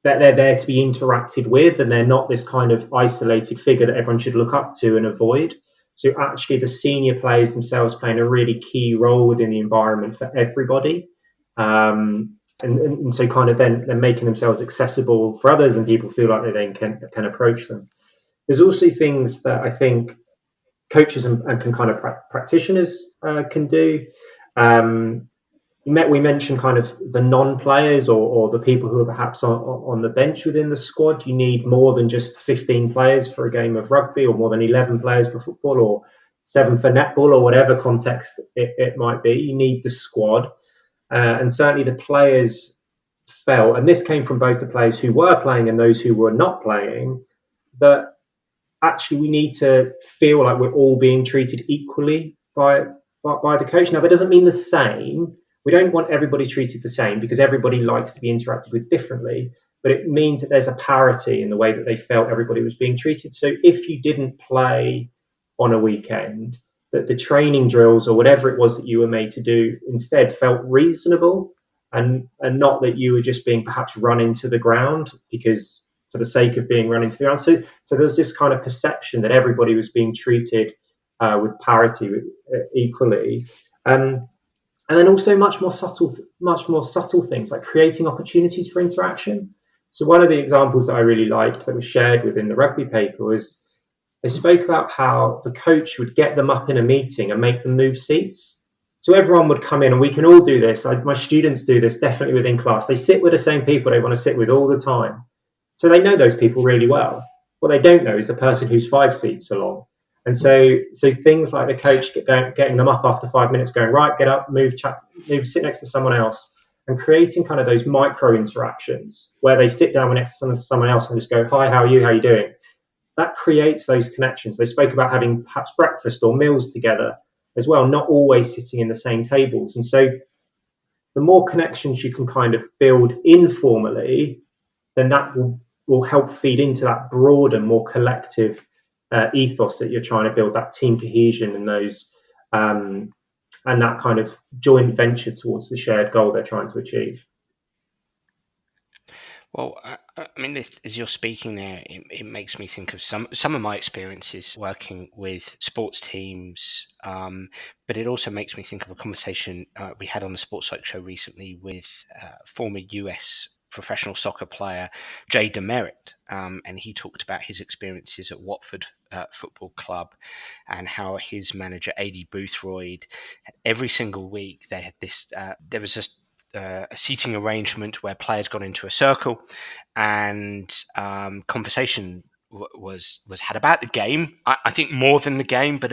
there to be interacted with and they're not this kind of isolated figure that everyone should look up to and avoid. So actually the senior players themselves playing a really key role within the environment for everybody. And so kind of then they're making themselves accessible for others and people feel like they then can approach them. There's also things that I think coaches and can kind of practitioners can do. We mentioned kind of the non-players or the people who are perhaps on the bench within the squad. You need more than just 15 players for a game of rugby, or more than 11 players for football, or 7 for netball, or whatever context it might be. You need the squad. And certainly the players felt, and this came from both the players who were playing and those who were not playing, that actually we need to feel like we're all being treated equally by the coach. Now, that doesn't mean the same. We don't want everybody treated the same because everybody likes to be interacted with differently, but it means that there's a parity in the way that they felt everybody was being treated. So if you didn't play on a weekend, that the training drills or whatever it was that you were made to do instead felt reasonable, and not that you were just being perhaps run into the ground because for the sake of being run into the ground. So there's this kind of perception that everybody was being treated with parity, equally. And then also much more subtle things like creating opportunities for interaction. So one of the examples that I really liked that was shared within the rugby paper was they spoke about how the coach would get them up in a meeting and make them move seats. So everyone would come in, and we can all do this. My students do this definitely within class. They sit with the same people they want to sit with all the time. So they know those people really well. What they don't know is the person who's 5 seats along. And so things like the coach getting them up after 5 minutes, going, right, get up, move, sit next to someone else, and creating kind of those micro interactions where they sit down next to someone else and just go, hi, how are you? How are you doing? That creates those connections. They spoke about having perhaps breakfast or meals together as well, not always sitting in the same tables. And so the more connections you can kind of build informally, then that will help feed into that broader, more collective ethos that you're trying to build, that team cohesion and those and that kind of joint venture towards the shared goal they're trying to achieve. Well, I mean, as you're speaking there, it makes me think of some of my experiences working with sports teams, but it also makes me think of a conversation we had on the Sports Psych show recently with former US professional soccer player Jay Demerit, and he talked about his experiences at Watford Football Club and how his manager Adi Boothroyd, every single week they had this. There was just a seating arrangement where players got into a circle and conversation was had about the game. I think more than the game, but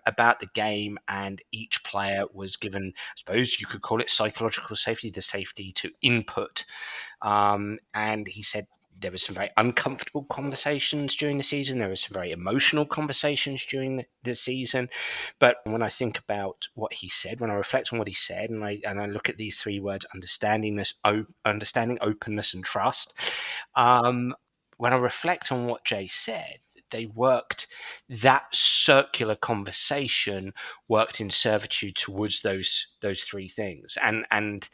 about the game, and each player was given, I suppose you could call it psychological safety, the safety to input. And he said there were some very uncomfortable conversations during the season. There were some very emotional conversations during the season. But when I think about what he said, when I reflect on what he said, and I look at these three words: understanding, openness, and trust. When I reflect on what Jay said, they worked, that circular conversation worked in servitude towards those three things, and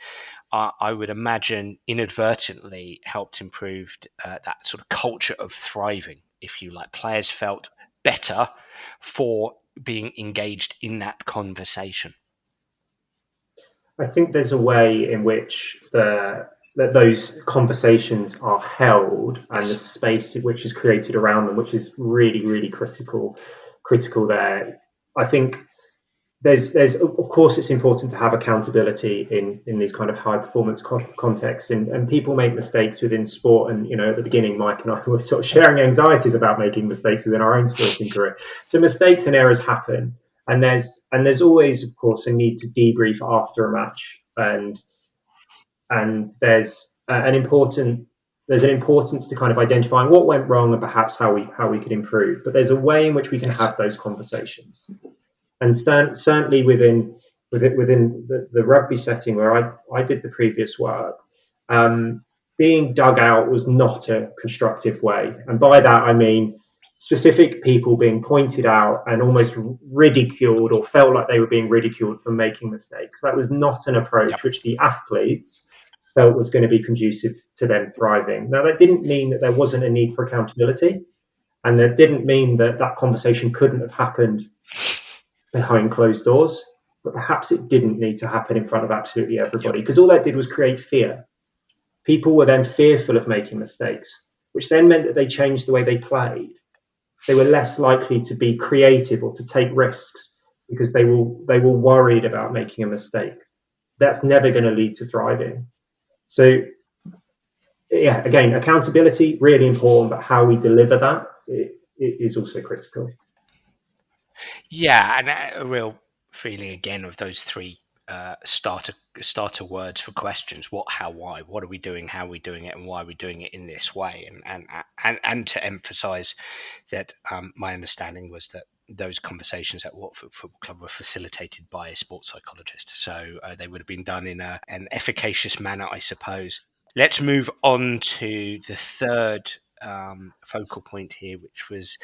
I would imagine inadvertently helped improve that sort of culture of thriving, if you like. Players felt better for being engaged in that conversation. I think there's a way in which that those conversations are held, and the space which is created around them, which is really, really critical there. I think there's of course it's important to have accountability in these kind of high performance contexts, and people make mistakes within sport. And at the beginning, Mike and I were sort of sharing anxieties about making mistakes within our own sporting career. So mistakes and errors happen, and there's always, of course, a need to debrief after a match, and there's an importance to kind of identifying what went wrong and perhaps how we could improve. But there's a way in which we can have those conversations, and certainly within the rugby setting where I did the previous work, being dug out was not a constructive way, and by that I mean specific people being pointed out and almost ridiculed, or felt like they were being ridiculed for making mistakes. That was not an approach which the athletes felt was going to be conducive to them thriving. Now, that didn't mean that there wasn't a need for accountability, and that didn't mean that that conversation couldn't have happened behind closed doors, but perhaps it didn't need to happen in front of absolutely everybody, because all that did was create fear. People were then fearful of making mistakes, which then meant that they changed the way they played. They were less likely to be creative or to take risks because they were worried about making a mistake. That's never going to lead to thriving. So, yeah, again, accountability, really important, but how we deliver that it is also critical. Yeah, and a real feeling again of those three starter words for questions: what, how, why. What are we doing? How are we doing it? And why are we doing it in this way? And to emphasise that my understanding was that those conversations at Watford Football Club were facilitated by a sports psychologist, so they would have been done in an efficacious manner, I suppose. Let's move on to the third focal point here, which was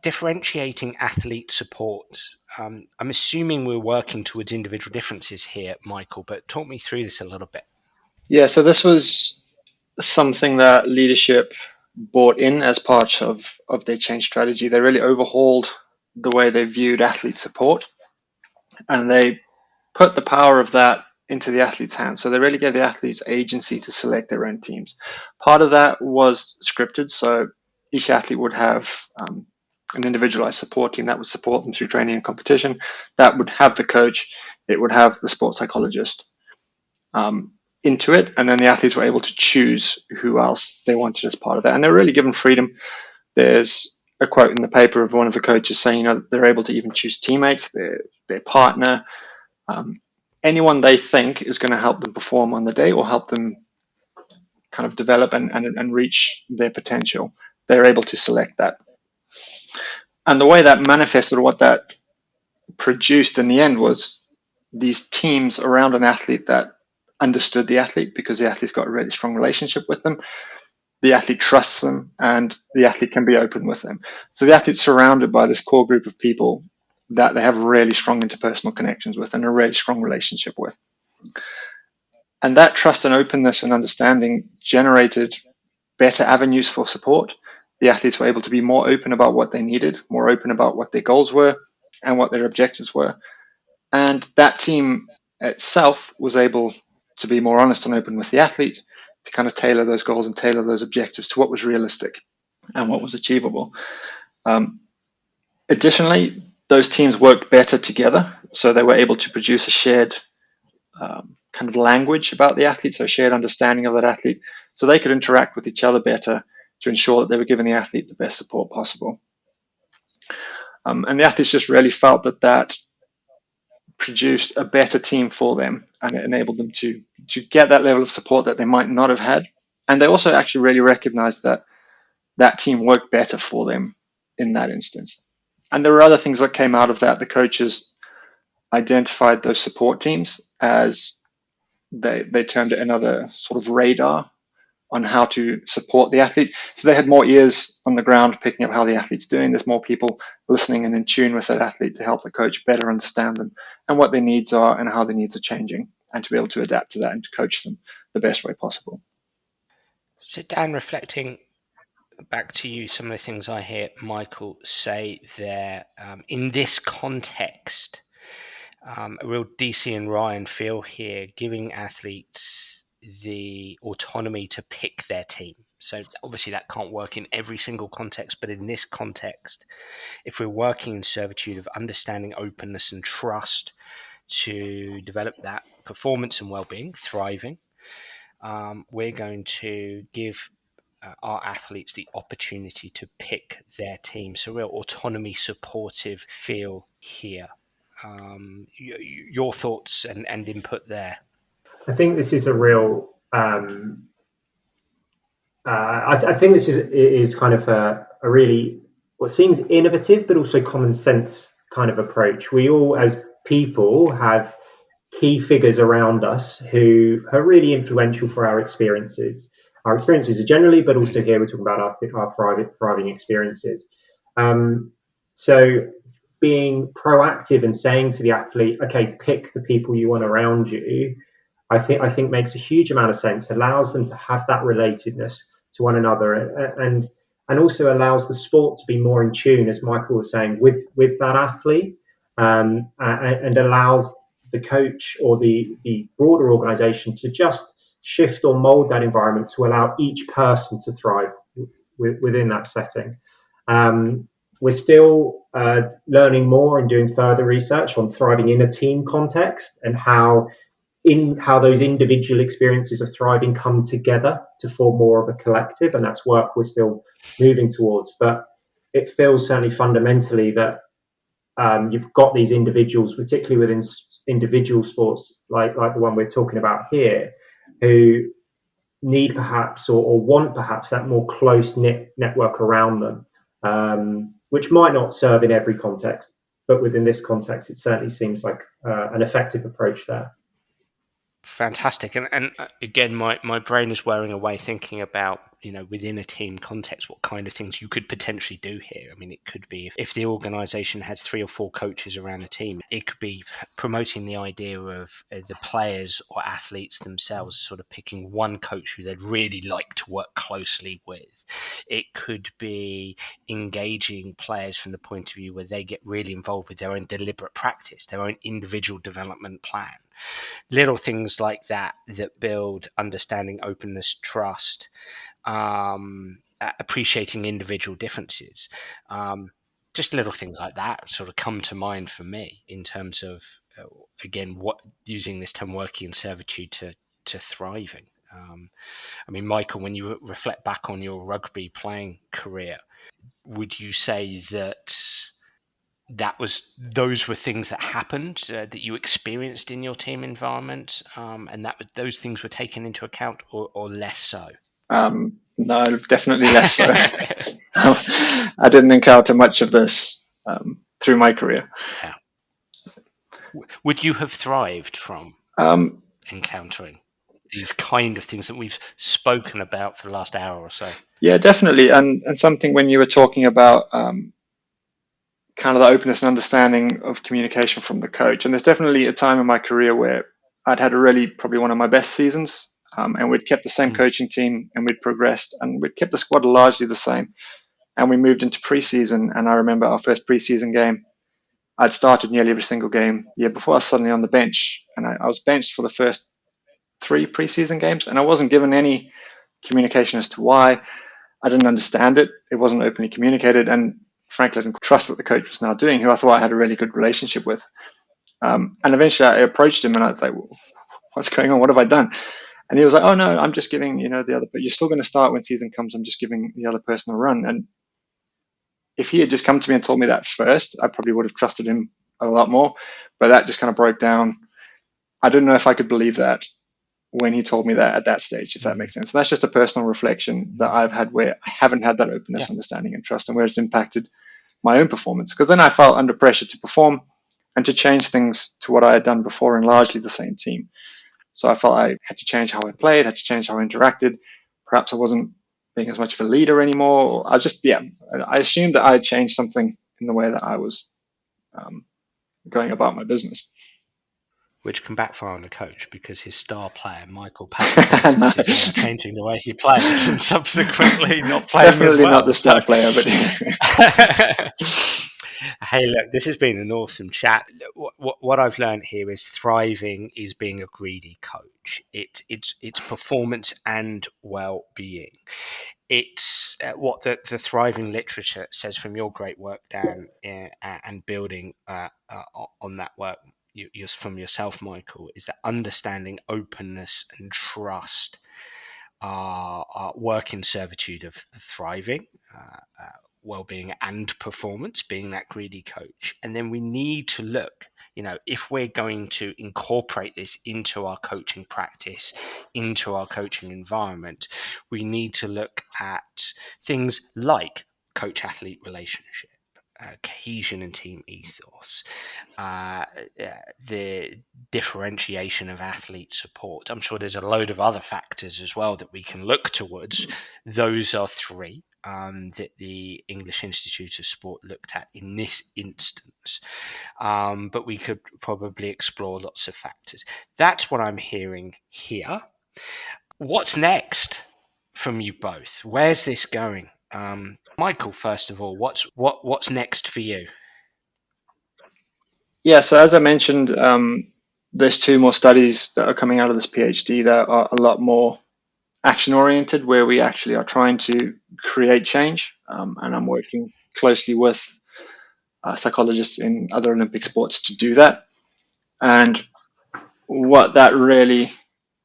differentiating athlete support. I'm assuming we're working towards individual differences here, Michael, but talk me through this a little bit. Yeah, so this was something that leadership brought in as part of their change strategy. They really overhauled the way they viewed athlete support, and they put the power of that into the athlete's hands. So they really gave the athletes agency to select their own teams. Part of that was scripted, so each athlete would have an individualized support team that would support them through training and competition. That would have the coach, it would have the sports psychologist into it, and then the athletes were able to choose who else they wanted as part of that. And they're really given freedom. There's a quote in the paper of one of the coaches saying, they're able to even choose teammates, their partner, anyone they think is going to help them perform on the day or help them kind of develop and reach their potential. They're able to select that. And the way that manifested, or what that produced in the end, was these teams around an athlete that understood the athlete, because the athlete's got a really strong relationship with them. The athlete trusts them, and the athlete can be open with them. So the athlete's surrounded by this core group of people that they have really strong interpersonal connections with and a really strong relationship with. And that trust and openness and understanding generated better avenues for support. The athletes were able to be more open about what they needed, more open about what their goals were and what their objectives were. And that team itself was able to be more honest and open with the athlete, to kind of tailor those goals and tailor those objectives to what was realistic and what was achievable. Additionally, those teams worked better together, so they were able to produce a shared kind of language about the athlete, so a shared understanding of that athlete, so they could interact with each other better to ensure that they were giving the athlete the best support possible. And the athletes just really felt that produced a better team for them, and it enabled them to get that level of support that they might not have had. And they also actually really recognized that team worked better for them in that instance. And there were other things that came out of that. The coaches identified those support teams as they termed it another sort of radar on how to support the athlete. So they had more ears on the ground picking up how the athlete's doing. There's more people listening and in tune with that athlete to help the coach better understand them and what their needs are and how their needs are changing, and to be able to adapt to that and to coach them the best way possible. So Dan, reflecting back to you, some of the things I hear Michael say there, in this context, a real DC and Ryan feel here, giving athletes the autonomy to pick their team. So obviously that can't work in every single context, but in this context, if we're working in servitude of understanding, openness and trust to develop that performance and well-being, thriving, we're going to give our athletes the opportunity to pick their team. So real autonomy, supportive feel here. Your thoughts and input there? I think this is a real. I think this is kind of a really what seems innovative, but also common sense kind of approach. We all, as people, have key figures around us who are really influential for our experiences. Our experiences are generally, but also here we're talking about our thriving experiences. So being proactive and saying to the athlete, okay, pick the people you want around you, I think makes a huge amount of sense, allows them to have that relatedness to one another, and also allows the sport to be more in tune, as Michael was saying, with that athlete, and allows the coach or the broader organization to just shift or mold that environment to allow each person to thrive within that setting. We're still learning more and doing further research on thriving in a team context, and how those individual experiences of thriving come together to form more of a collective, and that's work we're still moving towards. But it feels certainly fundamentally that you've got these individuals, particularly within individual sports like the one we're talking about here, who need perhaps or want perhaps that more close-knit network around them, which might not serve in every context, but within this context, it certainly seems like an effective approach there. Fantastic. And again, my brain is wearing away thinking about, within a team context, what kind of things you could potentially do here. I mean, it could be if the organization has 3 or 4 coaches around the team, it could be promoting the idea of the players or athletes themselves sort of picking one coach who they'd really like to work closely with. It could be engaging players from the point of view where they get really involved with their own deliberate practice, their own individual development plan. Little things like that build understanding, openness, trust, appreciating individual differences. Just little things like that sort of come to mind for me in terms of, again, what using this term working in servitude to thriving. I mean, Michael, when you reflect back on your rugby playing career, would you say that those were things that happened that you experienced in your team environment, and that those things were taken into account, or less so? No, definitely less so. I didn't encounter much of this through my career. Yeah. Would you have thrived from encountering these kind of things that we've spoken about for the last hour or so? Yeah, definitely. And something when you were talking about kind of the openness and understanding of communication from the coach. And there's definitely a time in my career where I'd had probably one of my best seasons, and we'd kept the same coaching team, and we'd progressed, and we'd kept the squad largely the same. And we moved into preseason, and I remember our first preseason game, I'd started nearly every single game the year before. I was suddenly on the bench, and I was benched for the first 3 preseason games, and I wasn't given any communication as to why. I didn't understand it. It wasn't openly communicated, and frankly, I didn't trust what the coach was now doing, who I thought I had a really good relationship with. And eventually I approached him and I was like, well, what's going on? What have I done? And he was like, oh no, I'm just giving, the other, but you're still going to start when season comes. I'm just giving the other person a run. And if he had just come to me and told me that first, I probably would have trusted him a lot more. But that just kind of broke down. I didn't know if I could believe that when he told me that at that stage, if that makes sense. And that's just a personal reflection that I've had where I haven't had that openness, understanding, and trust, and where it's impacted my own performance. Because then I felt under pressure to perform and to change things to what I had done before in largely the same team. So I felt I had to change how I played, had to change how I interacted. Perhaps I wasn't being as much of a leader anymore. I assumed that I had changed something in the way that I was going about my business. Which can backfire on the coach, because his star player, Michael Passaportis, is changing the way he plays and subsequently not playing Definitely as well. Not the star player, but... Hey, look, this has been an awesome chat. What I've learned here is thriving is being a greedy coach. It's performance and well-being. It's what the thriving literature says from your great work, Dan, and building on that work from yourself, Michael, is that understanding, openness, and trust are work in servitude of thriving, well-being and performance, being that greedy coach. And then we need to look, if we're going to incorporate this into our coaching practice, into our coaching environment, we need to look at things like coach-athlete relationship, cohesion and team ethos, the differentiation of athlete support. I'm sure there's a load of other factors as well that we can look towards. Those are three that the English Institute of Sport looked at in this instance. But we could probably explore lots of factors. That's what I'm hearing here. What's next from you both? Where's this going? Michael, first of all, what's next for you? Yeah, so as I mentioned, there's 2 more studies that are coming out of this PhD that are a lot more action-oriented, where we actually are trying to create change. And I'm working closely with psychologists in other Olympic sports to do that. And what that really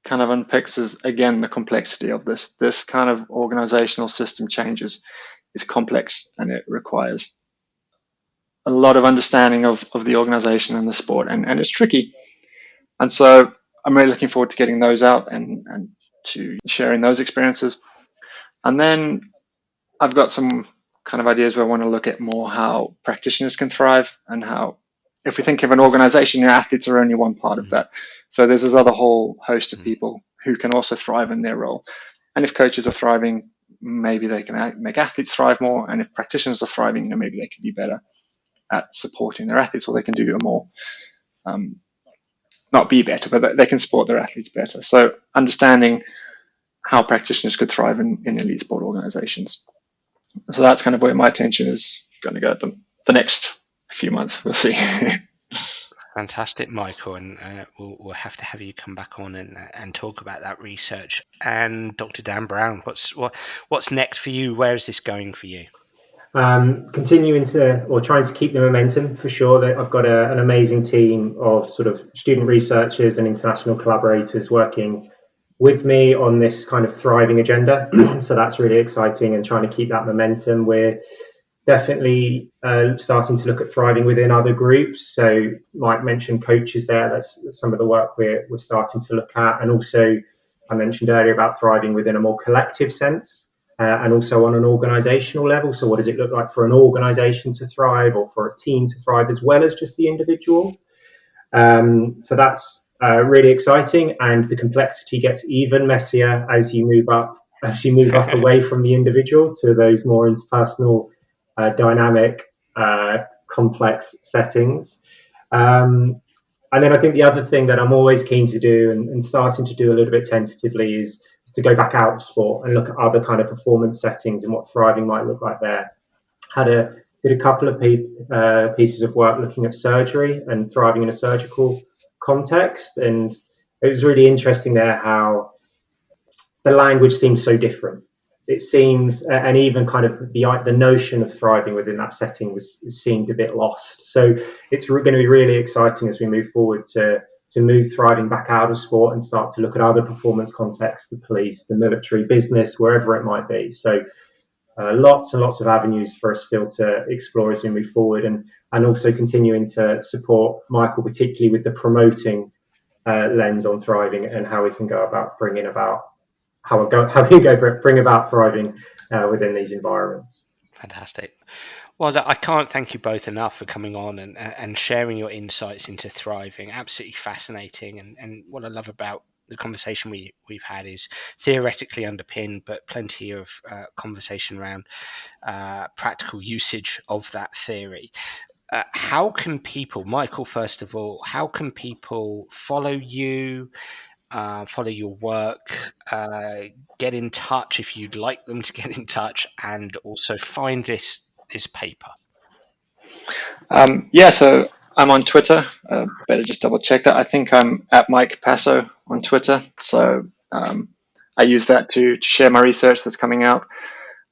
kind of unpicks is, again, the complexity of this kind of organizational system changes is complex, and it requires a lot of understanding of the organization and the sport, and it's tricky. And so I'm really looking forward to getting those out and to sharing those experiences. And then I've got some kind of ideas where I want to look at more how practitioners can thrive, and how, if we think of an organization, your athletes are only one part of that. So there's this other whole host of people who can also thrive in their role. And if coaches are thriving, maybe they can make athletes thrive more. And if practitioners are thriving, maybe they can be better at supporting their athletes, or they can do a more, not be better, but they can support their athletes better. So understanding how practitioners could thrive in elite sport organizations. So that's kind of where my attention is going to go the next few months. We'll see. Fantastic, Michael, and we'll have to have you come back on and talk about that research. And Dr. Dan Brown, what's next for you? Where is this going for you? Continuing trying to keep the momentum, for sure. I've got an amazing team of sort of student researchers and international collaborators working with me on this kind of thriving agenda. So that's really exciting, and trying to keep that momentum. We're definitely starting to look at thriving within other groups. So Mike mentioned coaches there. That's some of the work we're starting to look at. And also I mentioned earlier about thriving within a more collective sense, and also on an organizational level. So what does it look like for an organization to thrive, or for a team to thrive, as well as just the individual? So that's really exciting, and the complexity gets even messier as you move up away from the individual to those more interpersonal, dynamic, complex settings. And then I think the other thing that I'm always keen to do, and starting to do a little bit tentatively, is to go back out of sport and look at other kind of performance settings and what thriving might look like there. Did a couple of pieces of work looking at surgery and thriving in a surgical context, and it was really interesting there how the language seemed so different. It seemed, and even kind of the notion of thriving within that setting seemed a bit lost. So it's going to be really exciting as we move forward to to move thriving back out of sport and start to look at other performance contexts, the police, the military, business, wherever it might be. So lots and lots of avenues for us still to explore as we move forward, and also continuing to support Michael, particularly with the promoting lens on thriving and how we can go about bring about thriving within these environments. Fantastic. Well, I can't thank you both enough for coming on and sharing your insights into thriving. Absolutely fascinating. And what I love about the conversation we've had is theoretically underpinned, but plenty of conversation around practical usage of that theory. How can people, Michael, first of all, how can people follow you, follow your work, get in touch if you'd like them to get in touch, and also find this paper? So I'm on Twitter. Better just double check that. I think I'm at Mike Passo on Twitter. So I use that to share my research that's coming out.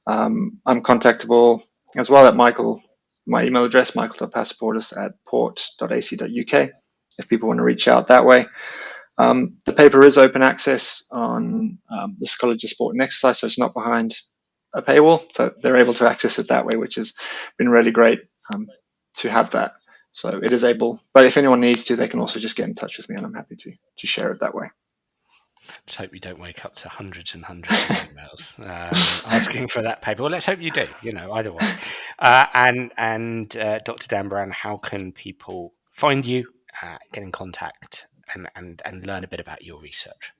I'm contactable as well at my email address, michael.passaportis@port.ac.uk, if people want to reach out that way. The paper is open access on the Psychology of Sport and Exercise, so it's not behind a paywall. So they're able to access it that way, which has been really great to have that. So it is able, but if anyone needs to, they can also just get in touch with me, and I'm happy to share it that way. Let's hope you don't wake up to hundreds and hundreds of emails asking for that paper. Well, let's hope you do, either way. And Dr. Dan Brown, how can people find you, get in contact, and learn a bit about your research?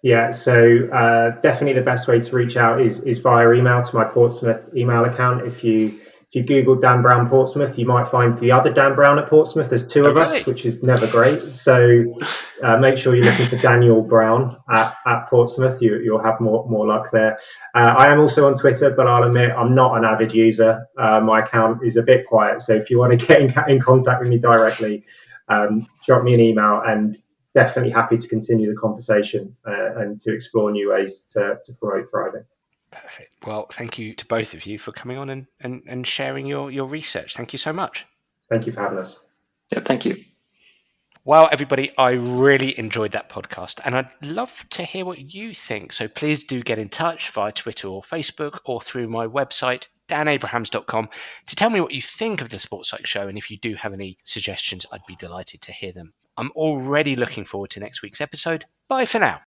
Yeah, so definitely the best way to reach out is via email to my Portsmouth email account. If you Google Dan Brown Portsmouth, you might find the other Dan Brown at Portsmouth. There's two of us, which is never great. So make sure you're looking for Daniel Brown at Portsmouth. You'll have more luck there. I am also on Twitter, but I'll admit I'm not an avid user. My account is a bit quiet. So if you want to get in contact with me directly, drop me an email, and definitely happy to continue the conversation and to explore new ways to promote thriving. Perfect. Well, thank you to both of you for coming on and sharing your research. Thank you so much. Thank you for having us. Yeah, thank you. Well, everybody, I really enjoyed that podcast, and I'd love to hear what you think. So please do get in touch via Twitter or Facebook or through my website, danabrahams.com, to tell me what you think of the Sports Psych Show. And if you do have any suggestions, I'd be delighted to hear them. I'm already looking forward to next week's episode. Bye for now.